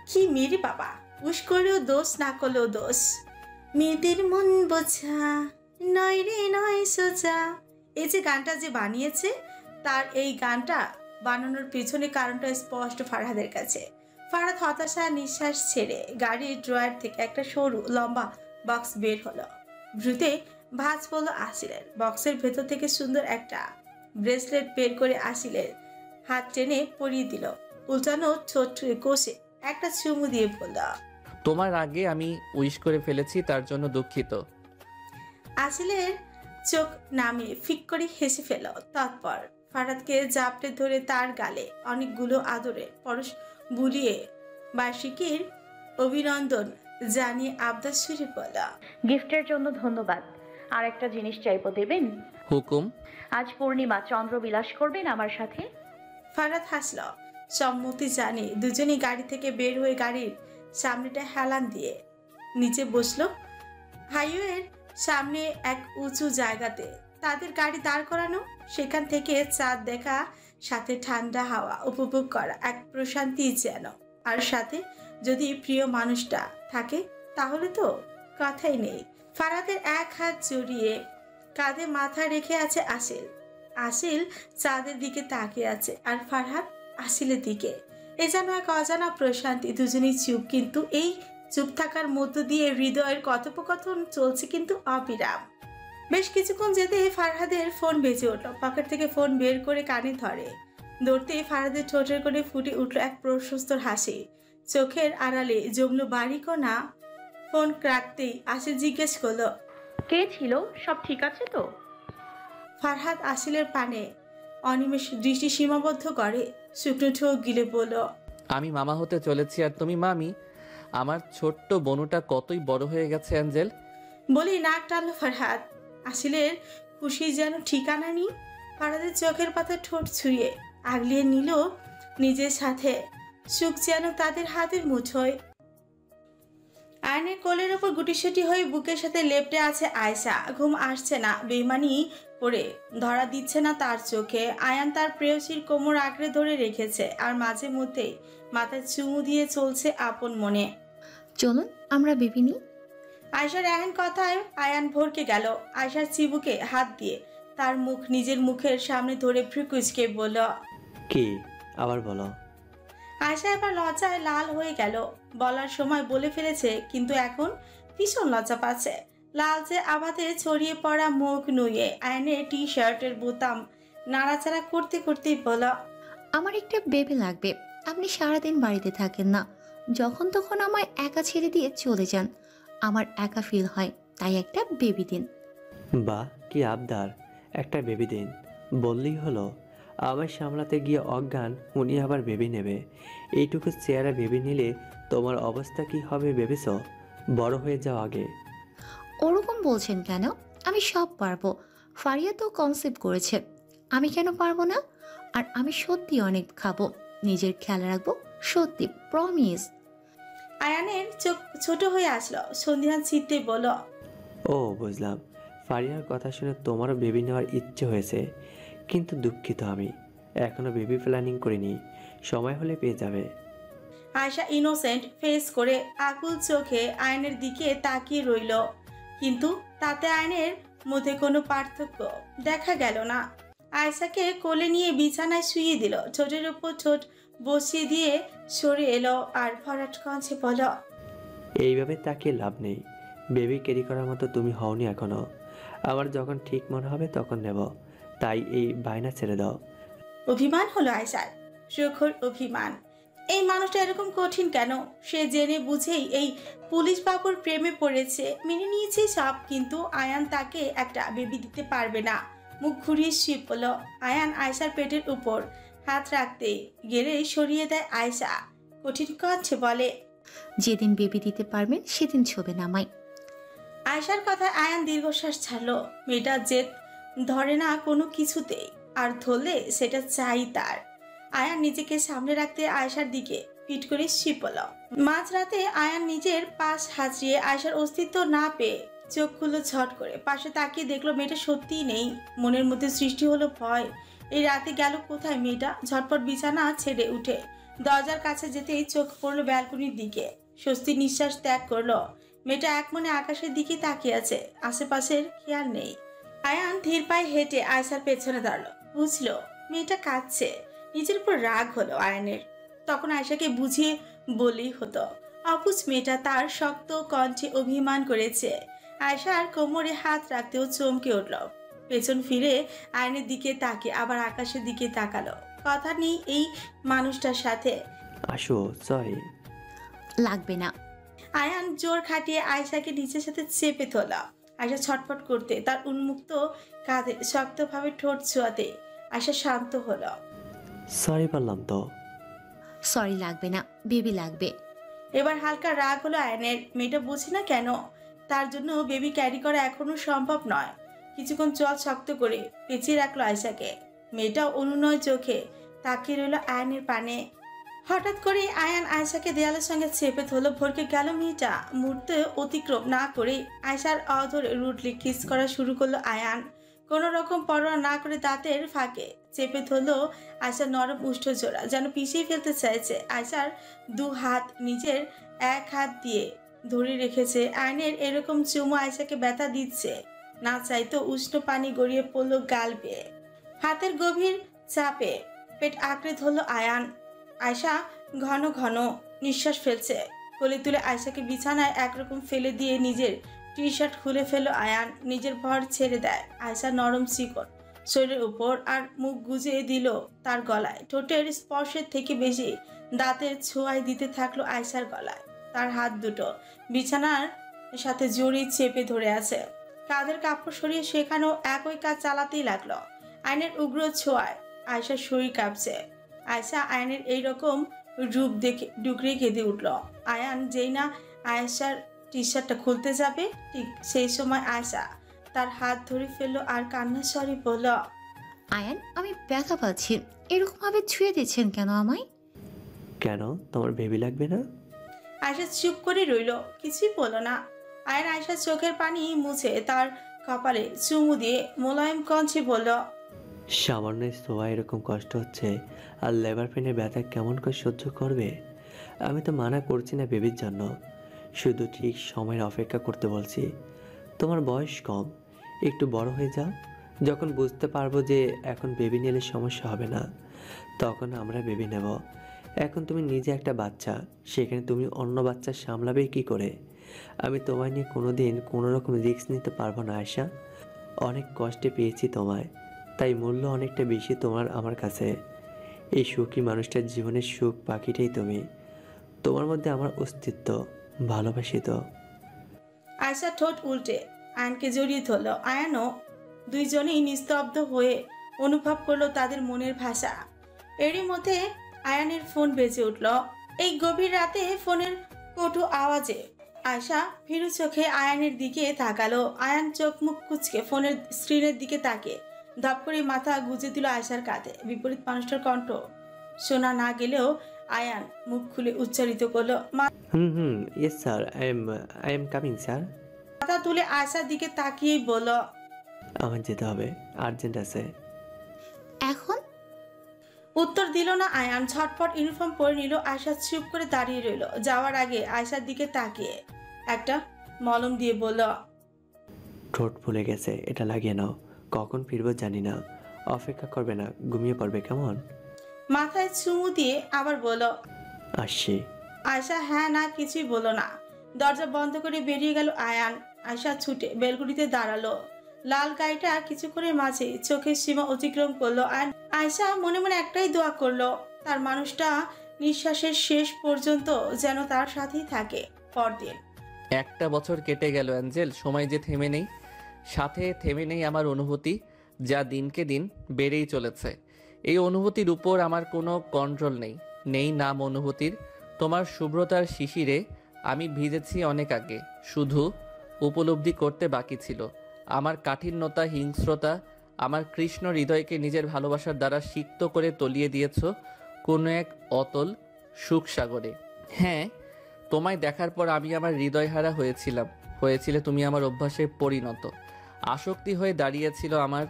S3: কি মেরে বাবা, উইশ করলেও দোষ, না করলেও দোষ। মেয়েদের মন বোঝা নয় রে নয় সোজা। এই যে গানটা যে বানিয়েছে, তার এই গানটা বানানোর পিছনে কারণটা স্পষ্ট ফারহাদের কাছে। ফারহাদ হতাশা নিঃশ্বাস ছেড়ে গাড়ির ড্রয়ার থেকে একটা সরু লম্বা বক্স বের হলো। ভ্রুতে ভাঁজ পড়লো আসিলের। বক্সের ভেতর থেকে সুন্দর একটা ব্রেসলেট বের করে আসিলের হাত টেনে পরিয়ে দিল। উল্টানো ছোট কষে একটা চুমু দিয়ে বলল,
S2: তোমার আগে আমি উইশ করে ফেলেছি, তার জন্য দুঃখিত।
S3: আসিলের চোখ নামিয়ে ফিক করে হেসে ফেল। তৎপর ফারহাদকে জাপটে ধরে তার গালে অনেকগুলো আদরে পরশ বুলিয়ে বার্ষিকীর অভিনন্দন জানিয়ে আবদার সুরে বলল,
S7: গিফটের জন্য ধন্যবাদ। আর একটা জিনিস চাইবো, দেবেন?
S2: হুকুম।
S7: আজ পূর্ণিমা, চন্দ্র বিলাস করবেন আমার সাথে?
S3: ফারহাদ হাসল, সম্মতি জানি। দুজনেই গাড়ি থেকে বের হয়ে গাড়ির সামনেটা হেলান দিয়ে নিচে বসলো। হাইওয়ের সামনে এক উঁচু জায়গাতে তাদের গাড়ি দাঁড় করানো। সেখান থেকে চাঁদ দেখা, সাথে ঠান্ডা হাওয়া উপভোগ করা এক প্রশান্তি যেন। আর সাথে যদি প্রিয় মানুষটা থাকে তাহলে তো কথাই নেই। ফারহাদের এক হাত জড়িয়ে কাঁধে মাথা রেখে আছে আসিল। আসিল চাঁদের দিকে তাকিয়ে আছে আর ফারহাদ আসিলের দিকে। এ যেন এক অজানা প্রশান্তি। দুজনেই চুপ, কিন্তু এই চুপ থাকার মধ্য দিয়ে হৃদয়ের কথোপকথন চলছে কিন্তু অবিরাম। বেশ কিছুক্ষণ যেতে ফারহাদের ফোন বেজে উঠল। পকেট থেকে ফোন বের করে কানে ধরে। ধরতে ফারহাদের ঠোঁটের করে ফুটে উঠল এক প্রশস্ত হাসি। চোখের আড়ালে জমলো বাড়িকোনা। ফোন রাখতেই আসিল জিজ্ঞেস করলো,
S7: কে ছিল? সব ঠিক আছে তো?
S3: ফারহাদ আসিলের পানে অনিমেষ দৃষ্টি সীমাবদ্ধ করে শুকনো ঠোক গিলে বলল,
S2: আমি মামা হতে চলেছি আর তুমি মামি। আমার ছোট্ট বনুটা কতই বড় হয়ে গেছে অ্যাঞ্জেল।
S3: বলেই নাক টানলো ফারহাদ। আসিলের খুশি যেন ঠিকানা নেই। ফারহাদের চোখের পাতা ঠোঁট ছুঁয়ে আগলিয়ে নিল নিজের সাথে। সুখ যেন তাদের হাতের মুঠোয়। আয়নের কোলের ওপর গুটিসুটি হয়ে বুকের সাথে লেপটে আছে আয়শা। ঘুম আসছে না, বেইমানি করে ধরা দিচ্ছে না তার চোখে। আয়ান তার প্রেয়সীর কোমর আঁকড়ে ধরে রেখেছে আর মাঝে মধ্যেই মাথায় চুমু দিয়ে চলছে আপন মনে।
S10: চলুন আমরা বেবি নিই।
S3: আয়শার এহেন কথায় আয়ান ভরকে গেল। আয়শার চিবুকে হাত দিয়ে তার মুখ নিজের মুখের সামনে ধরে ফ্রিকুচকে বলল,
S8: কি আবার বলো?
S3: আয়শা এবার লজ্জায় লাল হয়ে গেল। বলার সময় বলে ফেলেছে, কিন্তু এখন ভীষণ লজ্জা পাচ্ছে। লালচে আভাতে ছড়িয়ে পড়া মুখ নুয়ে আয়নের টি শার্টের বোতাম নাড়াচাড়া করতে করতেই বলল,
S10: আমার একটা বেবি লাগবে। আপনি সারাদিন বাড়িতে থাকেন না, যখন তখন আমায় একা ছেড়ে দিয়ে চলে যান। আমার একা ফিল হয়, তাই একটা বেবি দিন।
S8: বাহ, কি আবদার! একটা বেবি দিন বললেই হলো। আবার সামলাতে গিয়ে অজ্ঞান, উনি আবার বেবি নেবে। এইটুকু চেহারা বেবি নিলে তোমার অবস্থা কি হবে ভেবেছ? বড় হয়ে যাও আগে।
S10: ওরকম বলছেন কেন? আমি সব পারবো। ফারিয়া তো কনসেপ্ট করেছে, আমি কেন পারবো না? আর আমি সত্যি অনেক খাবো, নিজের খেয়াল রাখবো, সত্যি, প্রমিস।
S3: আয়ানের চোখ ছোট হয়ে আসলো। সন্ধিহান চিত্তে বলল,
S8: ও বুঝলাম, ফারিয়ার কথা শুনে তোমারও বেবি নেওয়ার ইচ্ছে হয়েছে। কিন্তু দুঃখিত, আমি এখনো বেবি প্ল্যানিং করিনি। সময় হলে পেয়ে যাবে।
S3: আয়শা ইনোসেন্ট ফেস করে আকুল চোখে আয়নের দিকে তাকিয়ে রইল, কিন্তু তাতে আয়নের মধ্যে কোনো পার্থক্য দেখা গেল না। আয়শাকে কোলে নিয়ে বিছানায় শুইয়ে দিল। ঠোঁটের উপর ঠোঁট বসিয়ে দিয়ে সরে এলো আর ভরাট কঞ্চে বলল,
S8: এইভাবে তাকিয়ে লাভ নেই। বেবি ক্যারি করার মতো তুমি হওনি এখনো। আমার যখন ঠিক মনে হবে তখন নেব, তাই এই বায়না ছেড়ে দাও।
S3: অভিমান হলো আয়শার, প্রখর অভিমান। এই মানুষটা এরকম কঠিন কেন? সে জেনে বুঝেই এই পুলিশ বাবুর প্রেমে পড়েছে, মেনে নিয়েছে সব, কিন্তু আয়ান তাকে একটা বেবি দিতে পারবে না। মুখ ঘুরিয়ে শুয়ে পড়ল। আয়ান আয়শার পেটের উপর হাত রাখতে গেলে সরিয়ে দেয় আয়শা। কঠিন কণ্ঠে বলে,
S10: যেদিন বেবি দিতে পারবেন সেদিন ছবে নামাই।
S3: আয়শার কথায় আয়ান দীর্ঘশ্বাস ছাড়লো। মেয়েটা জেদ ধরে না কোনো কিছুতেই, আর ধরলে সেটা চাই তার। আয়ান নিজেকে সামনে রাখতে আয়শার দিকে পিট করে শিপল। মাঝরাতে আয়ান নিজের পাশ হাঁচিয়ে আয়শার অস্তিত্ব না পেয়ে চোখ খুললো ঝট করে। পাশে তাকিয়ে দেখলো মেয়েটা সত্যিই নেই। মনের মধ্যে সৃষ্টি হলো ভয়। এই রাতে গেল কোথায় মেয়েটা? ঝটপট বিছানা ছেড়ে উঠে দরজার কাছে যেতেই চোখ পড়লো ব্যালকনির দিকে। স্বস্তি নিঃশ্বাস ত্যাগ করলো। মেয়েটা এক মনে আকাশের দিকে তাকিয়ে আছে, আশেপাশের খেয়াল নেই। আয়ান ধীর পায়ে হেঁটে আয়সার পেছনে দাঁড়ালো। বুঝলো মেয়েটা কাঁদছে। নিজের উপর রাগ হলো আয়ানের। তখন আয়সাকে বুঝিয়ে বলেই হতো। অবুঝ মেয়েটা তার শক্ত কণ্ঠে অভিমান করেছে। আয়সার কোমরে হাত রাখতেও চমকে উঠল। পেছন ফিরে আয়নের দিকে তাকিয়ে আবার আকাশের দিকে তাকালো। কথা নেই এই মানুষটার সাথে।
S8: আসো, সরি।
S10: লাগবে না।
S3: আয়ান জোর খাটিয়ে আয়সাকে নিচের সাথে চেপে তোলা। আয়সা ছটফট করতে তার উন্মুক্ত কাঁধে শক্তভাবে ঠোঁট ছোঁয়াতে আয়সা শান্ত হলো।
S8: সরি বললাম তো।
S10: সরি লাগবে না, বেবি লাগবে।
S3: এবার হালকা রাগ হলো আয়নের। মেয়েটা বুঝে না কেন তার জন্য বেবি ক্যারি করা এখনো সম্ভব নয়। কিছুক্ষণ চল শক্ত করে পেঁচিয়ে রাখলো আয়সাকে। মেয়েটা অনুনয় চোখে তাকিয়ে রইল আয়নের পানে। হঠাৎ করে আয়ান আয়সাকে দেয়ালের সঙ্গে চেপে ধরলো। ভরকে গেল মেয়েটা। মুহূর্তে অতিক্রম না করে আয়সার অধরে রুটলি কিস করা শুরু করলো আয়ান। কোনো রকম পরোয়া না করে দাঁতের ফাঁকে চেপে ধরলো আয়সার নরম উষ্ঠ জোড়া, যেন পিছিয়ে ফেলতে চাইছে। আয়সার দু হাত নিজের এক হাত দিয়ে ধরে রেখেছে। আয়নের এরকম চুমু আয়সাকে ব্যথা দিচ্ছে। না চাইতো উষ্ণ পানি গড়িয়ে পড়লো গাল বেয়ে। হাতের গভীর চাপে পেট আঁকড়ে ধরলো আয়ান। আয়সা ঘন ঘন নিঃশ্বাস ফেলছে। কোলে তুলে আয়সাকে বিছানায় একরকম ফেলে দিয়ে নিজের টি শার্ট খুলে ফেললো আয়ান। নিজের ভর ছেড়ে দেয় আয়সা নরম চিকন শরীরের উপর আর মুখ গুজে দিল তার গলায়। ঠোঁটের স্পর্শের থেকে বেশি দাঁতের ছোঁয়ায় দিতে থাকলো আয়সার গলায়। তার হাত দুটো বিছানার সাথে জড়িয়ে চেপে ধরে আছে। কাঁধের কাপড় সরিয়ে সেখানেও একই কাজ চালাতেই লাগলো। আয়নের উগ্র ছোঁয়ায় আয়সার শরীর কাঁপছে। আয়সা আয়নের এইরকম রূপ দেখে ডুকরে কেঁদে উঠল। আয়ান যেই না আয়েশার টি শার্টটা খুলতে যাবে, ঠিক সেই সময় আয়সা তার হাত ধরে ফেললো আর কান্নার স্বরে বলল,
S10: আয়ান, আমি ব্যথা পাচ্ছি। এরকম ভাবে ছুঁয়ে দিচ্ছেন কেন আমায়?
S8: কেন, তোমার বেবি লাগবে না?
S3: আয়সা চুপ করে রইল, কিছুই বলল না। আয়ান আয়সার চোখের পানি মুছে তার কপালে চুমু দিয়ে মোলায়েম কণ্ঠে বলল,
S8: সামান্য সোয়া এরকম কষ্ট হচ্ছে আর লেবার পেনের ব্যথা কেমন করে সহ্য করবে? আমি তো মানা করছি না বেবির জন্য, শুধু ঠিক সময়ের অপেক্ষা করতে বলছি। তোমার বয়স কম, একটু বড় হয়ে যাও। যখন বুঝতে পারবো যে এখন বেবি নিলে সমস্যা হবে না, তখন আমরা বেবি নেব। এখন তুমি নিজে একটা বাচ্চা, সেখানে তুমি অন্য বাচ্চা সামলাবে কি করে? আমি তোমায় নিয়ে কোনোদিন কোনো রকম রিস্ক নিতে পারবো না আয়শা। অনেক কষ্টে পেয়েছি তোমায়, তাই মূল্য অনেকটা বেশি তোমার আমার কাছে। এই সুখী মানুষটার জীবনের সুখ পাখিটাই তুমি। তোমার মধ্যে আমার অস্তিত্ব, ভালোবাসি তো।
S3: আয়সা ঠোঁট উল্টে আয়নকে জড়িয়ে ধরল। আয়ানও। দুইজনেই নিস্তব্ধ হয়ে অনুভব করলো তাদের মনের ভাষা। এরই মধ্যে আয়ানের ফোন বেজে উঠল। এই গভীর রাতে ফোনের কটু আওয়াজে আয়সা ভীরু চোখে আয়ানের দিকে তাকালো। আয়ান চোখ মুখ কুচকে ফোনের স্ক্রিনের দিকে তাকে ধপ করে মাথা গুজে দিল আয়সার কাঁধে। বিপরীত মানুষটার কণ্ঠ শোনা না গেলেও আয়ান মুখ খুলে উচ্চারিত করলো,
S8: yes sir, I am coming sir.
S3: মাথা তুলে আয়সার দিকে তাকিয়ে বলল,
S8: আমার যেতে হবে, আর্জেন্ট আছে।
S10: এখন?
S3: উত্তর দিল না আয়ান। ঝটপট ইউনিফর্ম পরে নিল। আয়সা চুপ করে দাঁড়িয়ে রইল। যাওয়ার আগে আয়সার দিকে তাকিয়ে একটা মলম দিয়ে বলল,
S8: ঠোঁট ফুলে গেছে, এটা লাগিয়ে নাও। কখন ফিরবো জানি না, অপেক্ষা করবে না, ঘুমিয়ে পড়বে কেমন?
S3: মাথায় চুমু দিয়ে আবার বলল,
S8: আসছি।
S3: আয়সা হ্যাঁ না কিছুই বলল না। দরজা বন্ধ করে বেরিয়ে গেল আয়ান। আয়সা ছুটে বেলকুনিতে দাঁড়ালো। লাল গাড়িটা কিছুক্ষণের মাঝে চোখের সীমা অতিক্রম করলো। আয়সা মনে মনে একটাই দোয়া করলো, তার মানুষটা নিঃশ্বাসের শেষ পর্যন্ত যেন তার সাথেই থাকে। পরদিন।
S2: একটা বছর কেটে গেল অ্যাঞ্জেল, সময় যে থেমে নেই। সাথে থেমে নেই আমার অনুভূতি, যা দিনকে দিন বেড়েই চলেছে। এই অনুভূতির উপর আমার কোনো কন্ট্রোল নেই, নেই নাম অনুভূতির। তোমার শুভ্রতার শিশিরে আমি ভিজেছি অনেক আগে, শুধু উপলব্ধি করতে বাকি ছিল। আমার কাঠিন্যতা, হিংস্রতা, আমার কৃষ্ণ হৃদয়কে নিজের ভালোবাসার দ্বারা সিক্ত করে তলিয়ে দিয়েছ কোনো এক অতল সুখসাগরে। হ্যাঁ, তোমায় দেখার পর আমি আমার হৃদয়হারা হয়েছিলে তুমি আমার অভ্যাসে পরিণত। আসক্তি হয়ে দাঁড়িয়েছিল আমার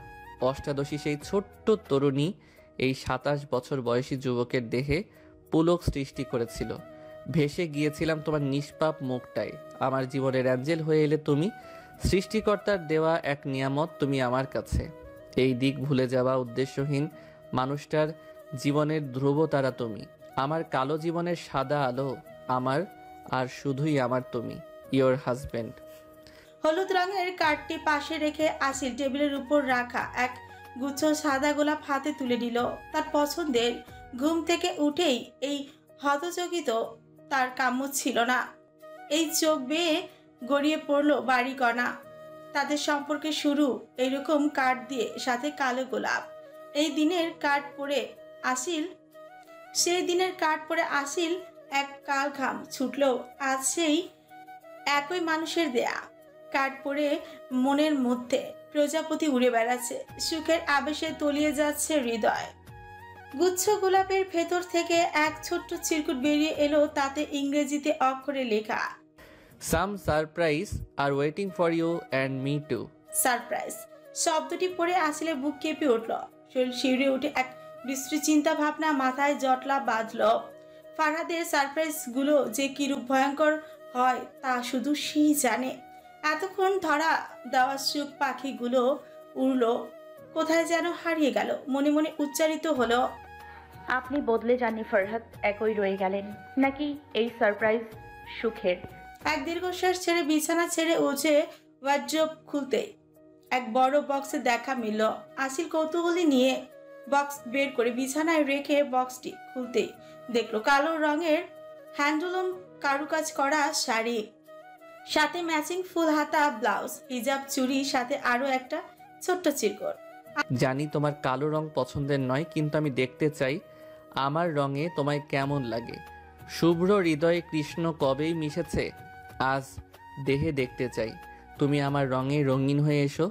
S2: অষ্টাদশী সেই ছোট্ট তরুণী। এই 27 বছর বয়সী যুবকের দেহে পুলক সৃষ্টি করেছিল। ভেসে গিয়েছিলাম তোমার নিষ্পাপ মুখটায়। আমার জীবনের অ্যাঞ্জেল হয়ে এলে তুমি। সৃষ্টিকর্তার দেওয়া এক নিয়ামত তুমি আমার কাছে। এই দিক ভুলে যাওয়া উদ্দেশ্যহীন মানুষটার জীবনের ধ্রুবতারা তুমি। আমার কালো জীবনের সাদা আলো আমার, আর শুধুই আমার তুমি। Your husband.
S3: হলুদ রঙের কার্ডটি পাশে রেখে আসিল টেবিলের উপর রাখা এক গুচ্ছ সাদা গোলাপ হাতে তুলে নিল। তার পছন্দের। ঘুম থেকে উঠেই এই হতচকিত তার কাম্য ছিল না। এই চোখ বেয়ে গড়িয়ে পড়ল বাড়িকণা। তাদের সম্পর্কে শুরু এইরকম কার্ড দিয়ে, সাথে কালো গোলাপ। সেই দিনের কার্ড পরে আসিল এক কাল ঘাম ছুটল। আজ সেই একই মানুষের দেয়া কার্ড পরে মনের মধ্যে প্রজাপতি উড়ে বেড়াচ্ছে। সুখের আবেশে তলিয়ে যাচ্ছে হৃদয়। গুচ্ছ গোলাপের ভেতর থেকে এক ছোট্ট চিরকুট বেরিয়ে এলো, তাতে ইংরেজিতে অক্ষরে লেখা,
S2: some surprise are waiting for you and me too.
S3: Surprise শব্দটি পড়ে আসলে বুক কেঁপে উঠল। শরীর শিউরে উঠে এক বিস্তৃত চিন্তা ভাবনা মাথায় জটলা বাঁধল। ফারহাদের সারপ্রাইজ গুলো যে কিরূপ ভয়ঙ্কর হয় তা শুধু সেই জানে। এতক্ষণ ধরা দেওয়া সুখ পাখিগুলো উড়ল, কোথায় যেন হারিয়ে গেল। মনে মনে উচ্চারিত হলো,
S7: আপনি বদলে যাননি ফরহাদ, একই রয়ে গেলেন। নাকি এই সারপ্রাইজ সুখের?
S3: এক দীর্ঘশ্বাস ছেড়ে বিছানা ছেড়ে উঠে ওয়ার্ড্রোব খুলতেই এক বড় বক্সে দেখা মিলল। আসিল কৌতূহলী নিয়ে বক্স বের করে বিছানায় রেখে বক্সটি খুলতেই দেখলো কালো রঙের হ্যান্ডলুম কারুকাজ করা শাড়ি, সাথে ম্যাচিং ফুল হাতা ব্লাউজ, হিজাব, চুড়ি, সাথে আরো একটা ছোট্ট চিরকুট।
S2: জানি তোমার কালো রং পছন্দের নয়, কিন্তু আমি দেখতে চাই আমার রঙে তোমায় কেমন লাগে। শুভ্র হৃদয়ে কৃষ্ণ কবেই মিশেছে, আজ দেহে দেখতে চাই। তুমি আমার রঙে রঙিন হয়ে এসো,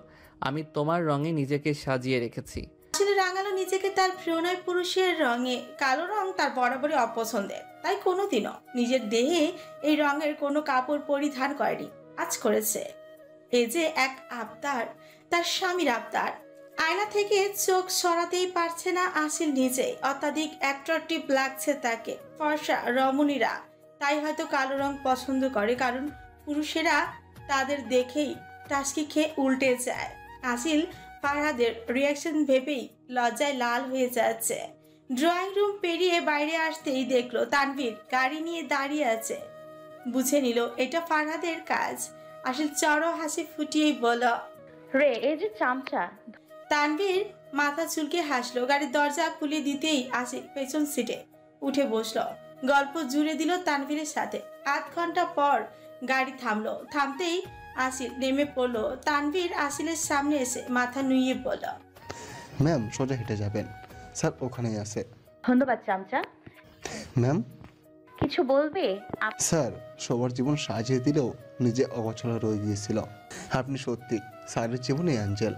S2: আমি তোমার রঙে নিজেকে সাজিয়ে রেখেছি।
S3: আসলে রাঙালো নিজেকে তার প্রণয় পুরুষের রঙে। কালো রং তার বরাবরই অপছন্দের, তাই কোনোদিনও নিজের দেহে এই রঙের কোনো কাপড় পরিধান করেনি। আজ করেছে। এ যে এক আবদার, তার স্বামীর আবদার। আয়না থেকে চোখ সরাতেই পারছে না আসিল নিজেই। অত্যাধিক অ্যাট্রাকটিভ লাগছে তাকে। ফর্সা রমণীরা তাই হয়তো কালো রং পছন্দ করে, কারণ পুরুষেরা তাদের দেখেই টাসকি খেয়ে উল্টে যায়। আসিল ফারহাদের রিয়াকশন ভেবেই লজ্জায় লাল হয়ে যাচ্ছে। ড্রয়িং রুম পেরিয়ে বাইরে আসতেই দেখলো তানভীর গাড়ি নিয়ে দাঁড়িয়ে আছে। বুঝে নিল এটা ফারহাদের কাজ। আসিল চড়ো হাসি ফুটিয়েই বলল,
S7: রে, এই যে চামচা।
S3: তানভীর মাথা চুলকে হাসলো। গাড়ির দরজা খুলে দিতেই আসিল পেছন সিটে উঠে বসলো। গল্প জুড়ে দিল তানভীরের সাথে। আধ ঘন্টা পর গাড়ি থামলো। থামতেই আসিল নেমে পড়লো। তানভীর আসিলের সামনে এসে মাথা নুইয়ে বলল,
S11: ম্যাম সোজা হেঁটে যাবেন, স্যার ওখানেই আছে।
S7: ধন্যবাদ চামচা।
S11: ম্যাম
S7: কিছু বলবে?
S11: স্যার সবার জীবন সাজিয়ে দিলেও নিজে অগোছালো রয়ে গিয়েছিল। আপনি সত্যি স্যারের জীবনে অ্যাঞ্জেল।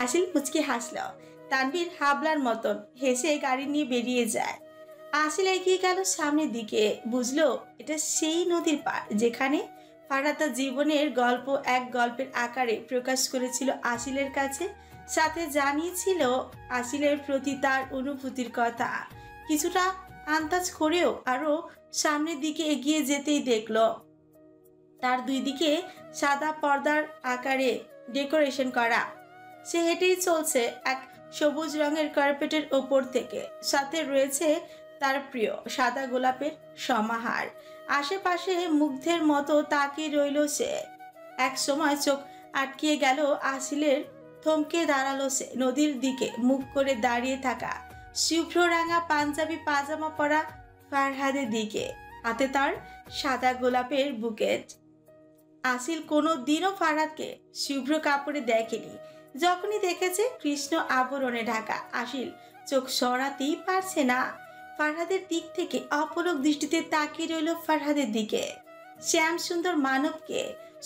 S3: আসিল মুচকি হাসলো। তানভীর হাবলার মতন হেসে গাড়ি নিয়ে বেরিয়ে যায়। আসিল এগিয়ে গেল সামনের দিকে। বুঝলো এটা সেই নদীর পাড় যেখানে ফারহাদ তার জীবনের গল্প এক গল্পের আকারে প্রকাশ করেছিল আসিলের কাছে, সাথে জানিয়েছিল আসিলের প্রতি তার অনুভূতির কথা। কিছুটা আন্দাজ করেও আরো সামনের দিকে এগিয়ে যেতেই দেখলো তার দুই দিকে সাদা পর্দার আকারে ডেকোরেশন করা। সে হেঁটেই চলছে এক সবুজ রঙের কার্পেটের ওপর থেকে, সাথে রয়েছে তার প্রিয় সাদা গোলাপের সমাহার। আশেপাশে মুগ্ধের মতো তাকিয়ে রইল সে। এক সময় চোখ আটকিয়ে গেল আসিলের। থমকে দাঁড়ালো সে। নদীর দিকে মুখ করে দাঁড়িয়ে থাকা শুভ্র রাঙা পাঞ্জাবি পাজামা পরা ফারহাদের দিকে, হাতে তার সাদা গোলাপের বুকেট। আসিল কোনো দিনও ফারহাদকে শুভ্র কাপড়ে দেখেনি। যখনই দেখেছে কৃষ্ণ আবরণে ঢাকা, আসিল চোখ সরাতেই পারছে না। ফারহাদের দিক থেকে অপলক দৃষ্টিতে তাকিয়ে রইল ফারহাদের দিকে। শ্যাম সুন্দর মানবকে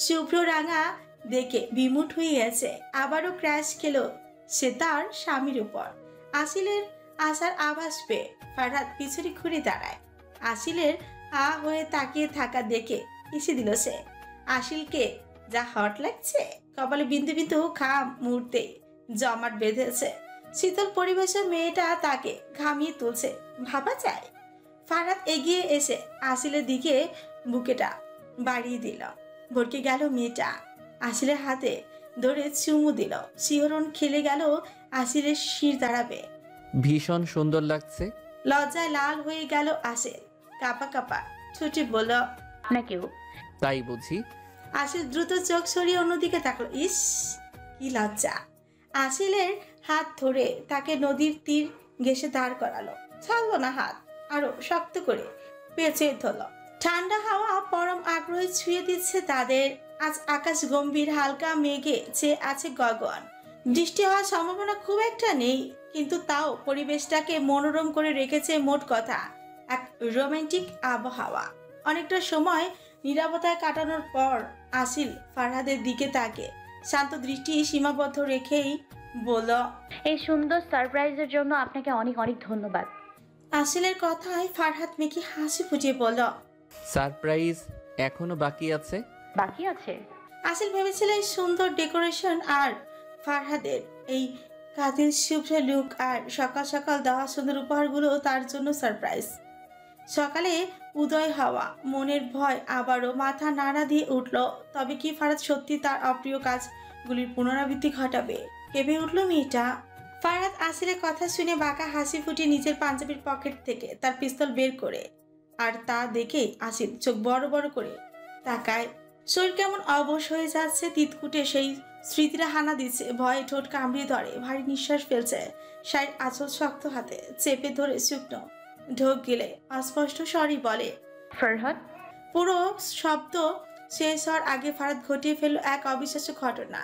S3: শুভ্র রাঙা দেখে বিমুট হয়ে গেছে। আবারও ক্র্যাশ খেলো সে তার স্বামীর উপর। আসিলের আসার আভাস পেয়ে ফারহাদ পিছনে ঘুরে দাঁড়ায়। আসিলের হয়ে তাকিয়ে থাকা দেখে এসে দিল সে। আসিলকে যা হট লাগছে, কপালে বিন্দু বিন্দু ঘাম মুহূর্তে জমাট বেঁধেছে। শীতল পরিবেশে মেয়েটা তাকে ঘামিয়ে তুলছে। ভাবা যায় ফারহাদ এগিয়ে এসে আসিলের দিকে বুকেটা বাড়িয়ে দিল। ভরকে গেল মেয়েটা। আসিলের হাতে ধরে চুমু দিল। শিহরণ খেলে গেল আসিলের শির দাঁড়াবে।
S2: ভীষণ সুন্দর লাগছে।
S3: লজ্জায় লাল হয়ে গেল আসিল। কাপা কাপা ছুটি বলল,
S7: আপনাকেও।
S2: তাই বুঝি?
S3: আসিল দ্রুত চোখ সরিয়ে অন্যদিকে তাকলো। ইস, কি লজ্জা। আসিলের হাত ধরে তাকে নদীর তীর ঘেঁষে দাঁড় করালো। ছাড়লো না হাত, আরো শক্ত করে পেঁচিয়ে ধরল। ঠান্ডা হাওয়া পরম আগ্রহে ছুঁয়ে দিচ্ছে তাদের। আজ আকাশ গম্ভীর, হালকা মেঘে চেয়ে আছে গগন। বৃষ্টি হওয়ার সম্ভাবনা খুব একটা নেই, কিন্তু তাও পরিবেশটাকে মনোরম করে রেখেছে মোট কথা এক রোমান্টিক আবহাওয়া। অনেকটা সময় নীরবতায় কাটানোর পর আসিল ফারহাদের দিকে তাকে শান্ত দৃষ্টি সীমাবদ্ধ রেখেই বলল,
S7: এই সুন্দর সারপ্রাইজের জন্য আপনাকে অনেক অনেক ধন্যবাদ।
S3: আসিলের কথায় ফারহাদ মেকি হাসি ফুটিয়ে বলল,
S2: সারপ্রাইজ এখনো বাকি আছে।
S7: বাকি আছে?
S3: আসিল ভেবেছিল এই সুন্দর ডেকোরেশন আর ফারহাদের এই কাতিল শুভ্র লুক আর সকাল সকাল দেওয়া সুন্দর উপহারগুলো তার জন্য সারপ্রাইজ। সকালে উদয় হওয়া মনের ভয় আবারও মাথা নাড়া দিয়ে উঠল। তবে কি ফারহাদ সত্যি তার অপ্রিয় কাজগুলির পুনরাবৃত্তি ঘটাবে? কেঁপে উঠল মেয়েটা। ফারহাদ আসিলের কথা শুনে বাঁকা হাসি ফুটিয়ে নিজের পাঞ্জাবির পকেট থেকে তার পিস্তল বের করে, আর তা দেখেই আসিল চোখ বড় বড় করে তাকায়। শরীর কেমন অবশ হয়ে যাচ্ছে। তিতকুটে সেই স্মৃতিরা হানা দিচ্ছে। ভয়ে ঠোঁট কামড়িয়ে ধরে, ভারী নিঃশ্বাস ফেলছে। শাড়ির আঁচল শক্ত হাতে চেপে ধরে শুকনো ঢোক গেলে অস্পষ্ট স্বরই বলে,
S7: ফারহাদ।
S3: পুরো শব্দ শেষ হওয়ার আগে ফারহাদ ঘটিয়ে ফেলল এক অবিশ্বাস্য ঘটনা,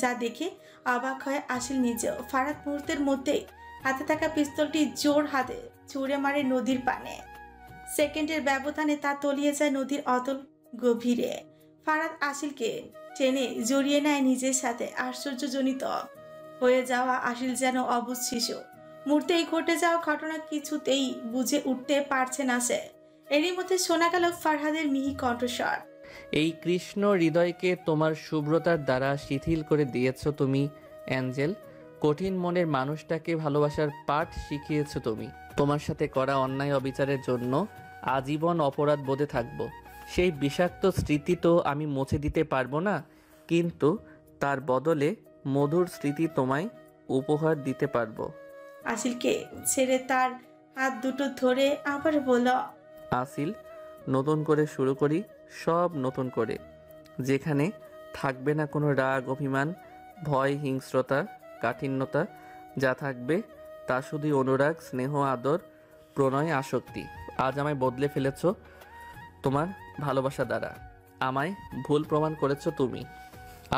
S3: যা দেখে অবাক হয়ে আসিল নিজেও। ফারহাদ মুহূর্তের মধ্যেই হাতে থাকা পিস্তলটি জোর হাতে ছুঁড়ে মারে নদীর পানে। সেকেন্ডের ব্যবধানে তা তলিয়ে যায় নদীর অতল গভীরে। ফারহাদ আসিলকে টেনে জড়িয়ে নেয় নিজের সাথে। আশ্চর্যজনিত হয়ে যাওয়া আসিল যেন অবুঝ শিশু। মুহূর্তেই ঘটে যাওয়া ঘটনা কিছুতেই বুঝে উঠতে পারছে না সে। এরই মধ্যে শোনা গেল ফারহাদের মিহি কণ্ঠস্বর,
S2: এই কৃষ্ণ হৃদয়কে তোমার শুভ্রতার দ্বারা শিথিল করে দিয়েছ তুমি অ্যাঞ্জেল। কঠিন মনের মানুষটাকে ভালোবাসার পাঠ শিখিয়েছ তুমি। তোমার সাথে করা অন্যায় অবিচারের জন্য আজীবন অপরাধ বোধে থাকব। সেই বিষাক্ত স্মৃতি তো আমি মুছে দিতে পারবো না, কিন্তু তার বদলে মধুর স্মৃতি তোমায় উপহার দিতে পারবো।
S3: আসিলকে ছেড়ে তার হাত দুটো ধরে আবার বলল,
S2: আসিল, নতুন করে শুরু করি, সব নতুন করে। যেখানে থাকবে না কোনো রাগ, অভিমান, ভয়, হিংস্রতা, কাঠিন্যতা। যা থাকবে তা শুধু অনুরাগ, স্নেহ, আদর, প্রণয়, আসক্তি। আজ আমায় বদলে ফেলেছ তোমার ভালোবাসা দ্বারা। আমায় ভুল প্রমাণ করেছ তুমি।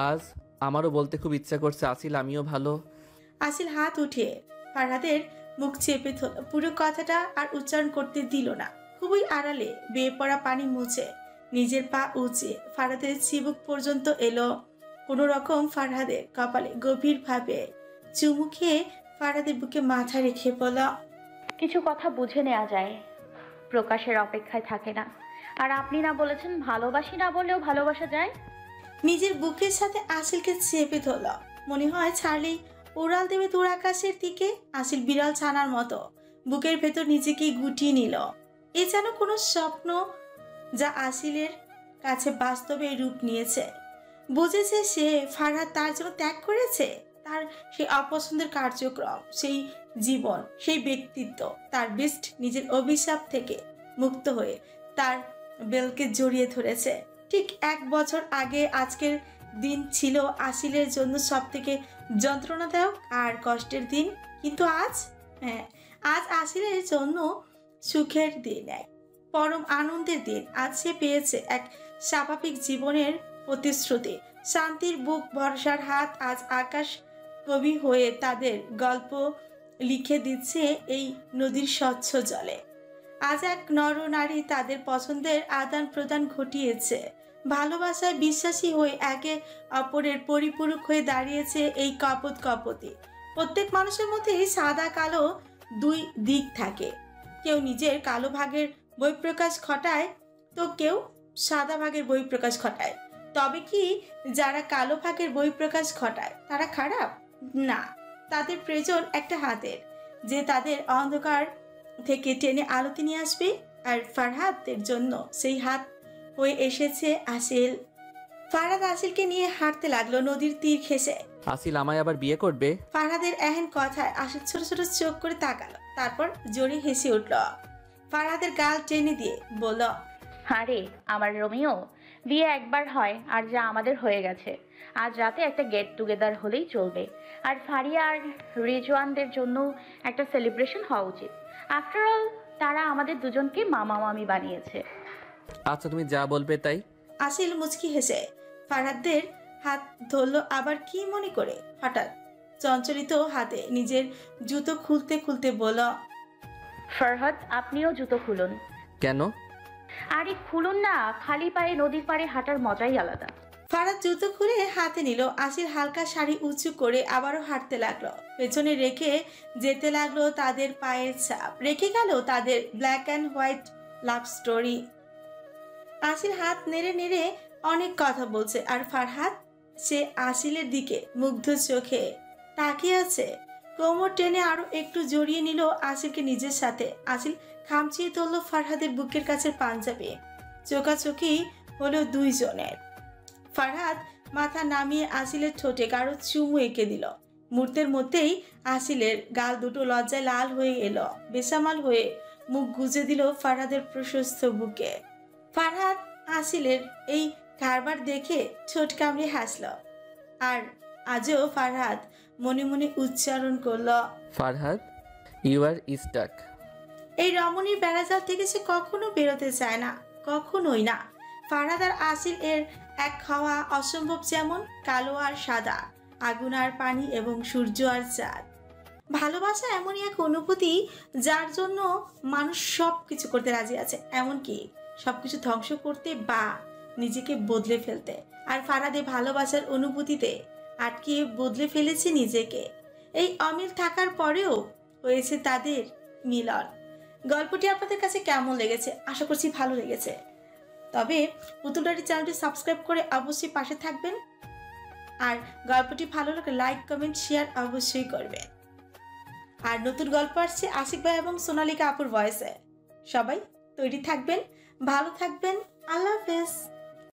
S2: আজ আমারও বলতে খুব ইচ্ছা করছে আসিল, আমিও ভালো।
S3: আসিল হাত উঠিয়ে ফারহাদের মুখ চেপে ধরল। পুরো কথাটা আর উচ্চারণ করতে দিল না। খুবই আড়ালে বেয়ে পড়া পানি মুছে নিজের পা উঁচিয়ে ফারহাদের চিবুক পর্যন্ত এলো। কোনো রকম ফারহাদের কপালে গভীরভাবে চুমু খেয়ে ফারহাদের বুকে মাথা রেখে বলল,
S7: কিছু কথা বুঝে নেওয়া যায়, প্রকাশের অপেক্ষায় থাকে না। আর আপনি না বলেছেন ভালোবাসি না বললেও ভালোবাসা যায়।
S3: নিজের বুকের সাথে আসিলকে চেপে ধরল। মনে হয় ছাড়লেই উড়াল দেবে দূর আকাশের দিকে। আসিল বিড়াল ছানার মতো বুকের ভেতর নিজেকে গুটিয়ে নিল। এ যেন কোনো স্বপ্ন, যা আসিলের কাছে বাস্তবে রূপ নিয়েছে। বুঝেছে সে ফারহাদ তার জন্য ত্যাগ করেছে। তার সেই অপছন্দের কার্যক্রম, সেই জীবন, সেই ব্যক্তিত্ব, তার বেস্ট নিজের অভিশাপ থেকে মুক্ত হয়ে তার বেলকে জড়িয়ে ধরেছে। ঠিক 1 বছর আগে আজকের দিন ছিল আসিলের জন্য সব থেকে যন্ত্রণাদায়ক আর কষ্টের দিন। কিন্তু আজ, আজ আসিলের জন্য সুখের দিন, এক পরম আনন্দের দিন। আজ সে পেয়েছে এক স্বাভাবিক জীবনের প্রতিশ্রুতি, শান্তির বুক ভরসার হাত। আজ আকাশ কবি হয়ে তাদের গল্প লিখে দিচ্ছে এই নদীর স্বচ্ছ জলে। আজ এক নর নারী তাদের পছন্দের আদান প্রদান ঘটিয়েছে। ভালোবাসায় বিশ্বাসী হয়ে একে অপরের পরিপূরক হয়ে দাঁড়িয়েছে এই কপত কপতি। প্রত্যেক মানুষের মধ্যে সাদা কালো দুই দিক থাকে। কেউ নিজের কালো ভাগের বহিঃপ্রকাশ ঘটায়, তো কেউ সাদা ভাগের বহিঃপ্রকাশ ঘটায়। তবে কি যারা কালো ভাগের বহিঃপ্রকাশ ঘটায় তারা খারাপ? না, তাদের প্রয়োজন একটা হাতের, যে তাদের অন্ধকার থেকে টেনে আলোতে নিয়ে আসবে। আর ফারহাদের জন্য সেই হাত হয়ে এসেছে আসিল। ফারহাদ আসিলকে নিয়ে হাঁটতে লাগলো নদীর তীর ঘেঁষে।
S2: আসিল আমায় আবার বিয়ে করবে?
S3: ফারহাদের এহেন কথায় আসিল ছোট ছোট চোখ করে তাকালো, তারপর জোরে হেসে উঠল। ফারহাদের গাল টেনে দিয়ে বলল,
S7: আরে আমার রোমিও, বিয়ে একবার হয় আর যা আমাদের হয়ে গেছে। আজ রাতে একটা গেট টুগেদার হলেই চলবে। আর ফারিয়া আর রিজওয়ানদের জন্য একটা সেলিব্রেশন হওয়া উচিত। আফটার অল তারা আমাদের দুজনকে মামা মামি বানিয়েছে।
S2: আচ্ছা তুমি যা বলবে তাই।
S3: আসিল মুচকি হেসে ফারহাদের হাত ধরল, আবার কি মনে করে হঠাৎ চঞ্চলিত হাতে নিজের জুতো খুলতে খুলতে বলল,
S7: ফারহাদ আপনিও জুতো খুলুন।
S2: কেন?
S7: আরে খুলুন না, খালি পায়ে নদীর পাড়ে হাঁটার মজাই আলাদা।
S3: ফারহাদ জুতো খুলে হাতে নিল। আসিল হালকা শাড়ি উঁচু করে আবারও হাঁটতে লাগলো। পেছনে রেখে যেতে লাগলো তাদের পায়ের ছাপ, রেখে গেল তাদের black and white love story. আসিল হাত নেড়ে নেড়ে অনেক কথা বলছে, আর ফারহাদ সে আসিলের দিকে মুগ্ধ চোখে তাকিয়ে আছে। কোমর টেনে আরো একটু জড়িয়ে নিল আসিলকে নিজের সাথে। আসিল খামচিয়ে ধরল ফারহাদের বুকের কাছে পাঞ্জাবি। চোখাচোখি হলো দুইজনের। ফারহাদ মাথা নামিয়ে আসিলের ঠোঁটে কারো চুমু এঁকে দিল। মুহূর্তের মধ্যেই আসিলের গাল দুটো লজ্জায় লাল হয়ে এলো। বেসামাল হয়ে মুখ গুজে দিল ফারহাদের প্রশস্ত বুকে। ফারহাদ আসিলের এই কারবার দেখে ঠোঁট কামড়ে হাসল। আর আজও ফারহাদ মনে মনে উচ্চারণ করল,
S2: ফারহাদ ইউ আর স্টাক।
S3: এই রমণীর বেড়াজাল থেকে সে কখনো বেরোতে চায় না, কখনোই না। ফারহাদ আর আসিল এর এক হওয়া অসম্ভব, যেমন কালো আর সাদা, আগুন আর পানি এবং সূর্য আর চাঁদ। ভালোবাসা এমনই এক অনুভূতি যার জন্য মানুষ সব কিছু করতে রাজি আছে, এমনকি সবকিছু ধ্বংস করতে বা নিজেকে বদলে ফেলতে। আর ফারহাদে ভালোবাসার অনুভূতিতে আটকে বদলে ফেলেছে নিজেকে। এই অমিল থাকার পরেও হয়েছে তাদের মিলন। গল্পটি আপনাদের কাছে কেমন লেগেছে? আশা করছি ভালো লেগেছে। তবে পুতুল ডায়েরি চ্যানেলটি সাবস্ক্রাইব করে অবশ্যই পাশে থাকবেন। আর গল্পটি ভালো লাগলে লাইক কমেন্ট শেয়ার অবশ্যই করবেন। আর নতুন গল্প আসছে আশিক ভাই এবং সোনালিকা আপুর ভয়েসে। সবাই তৈরি থাকবেন, ভালো থাকবেন। আল্লাহ হাফেজ।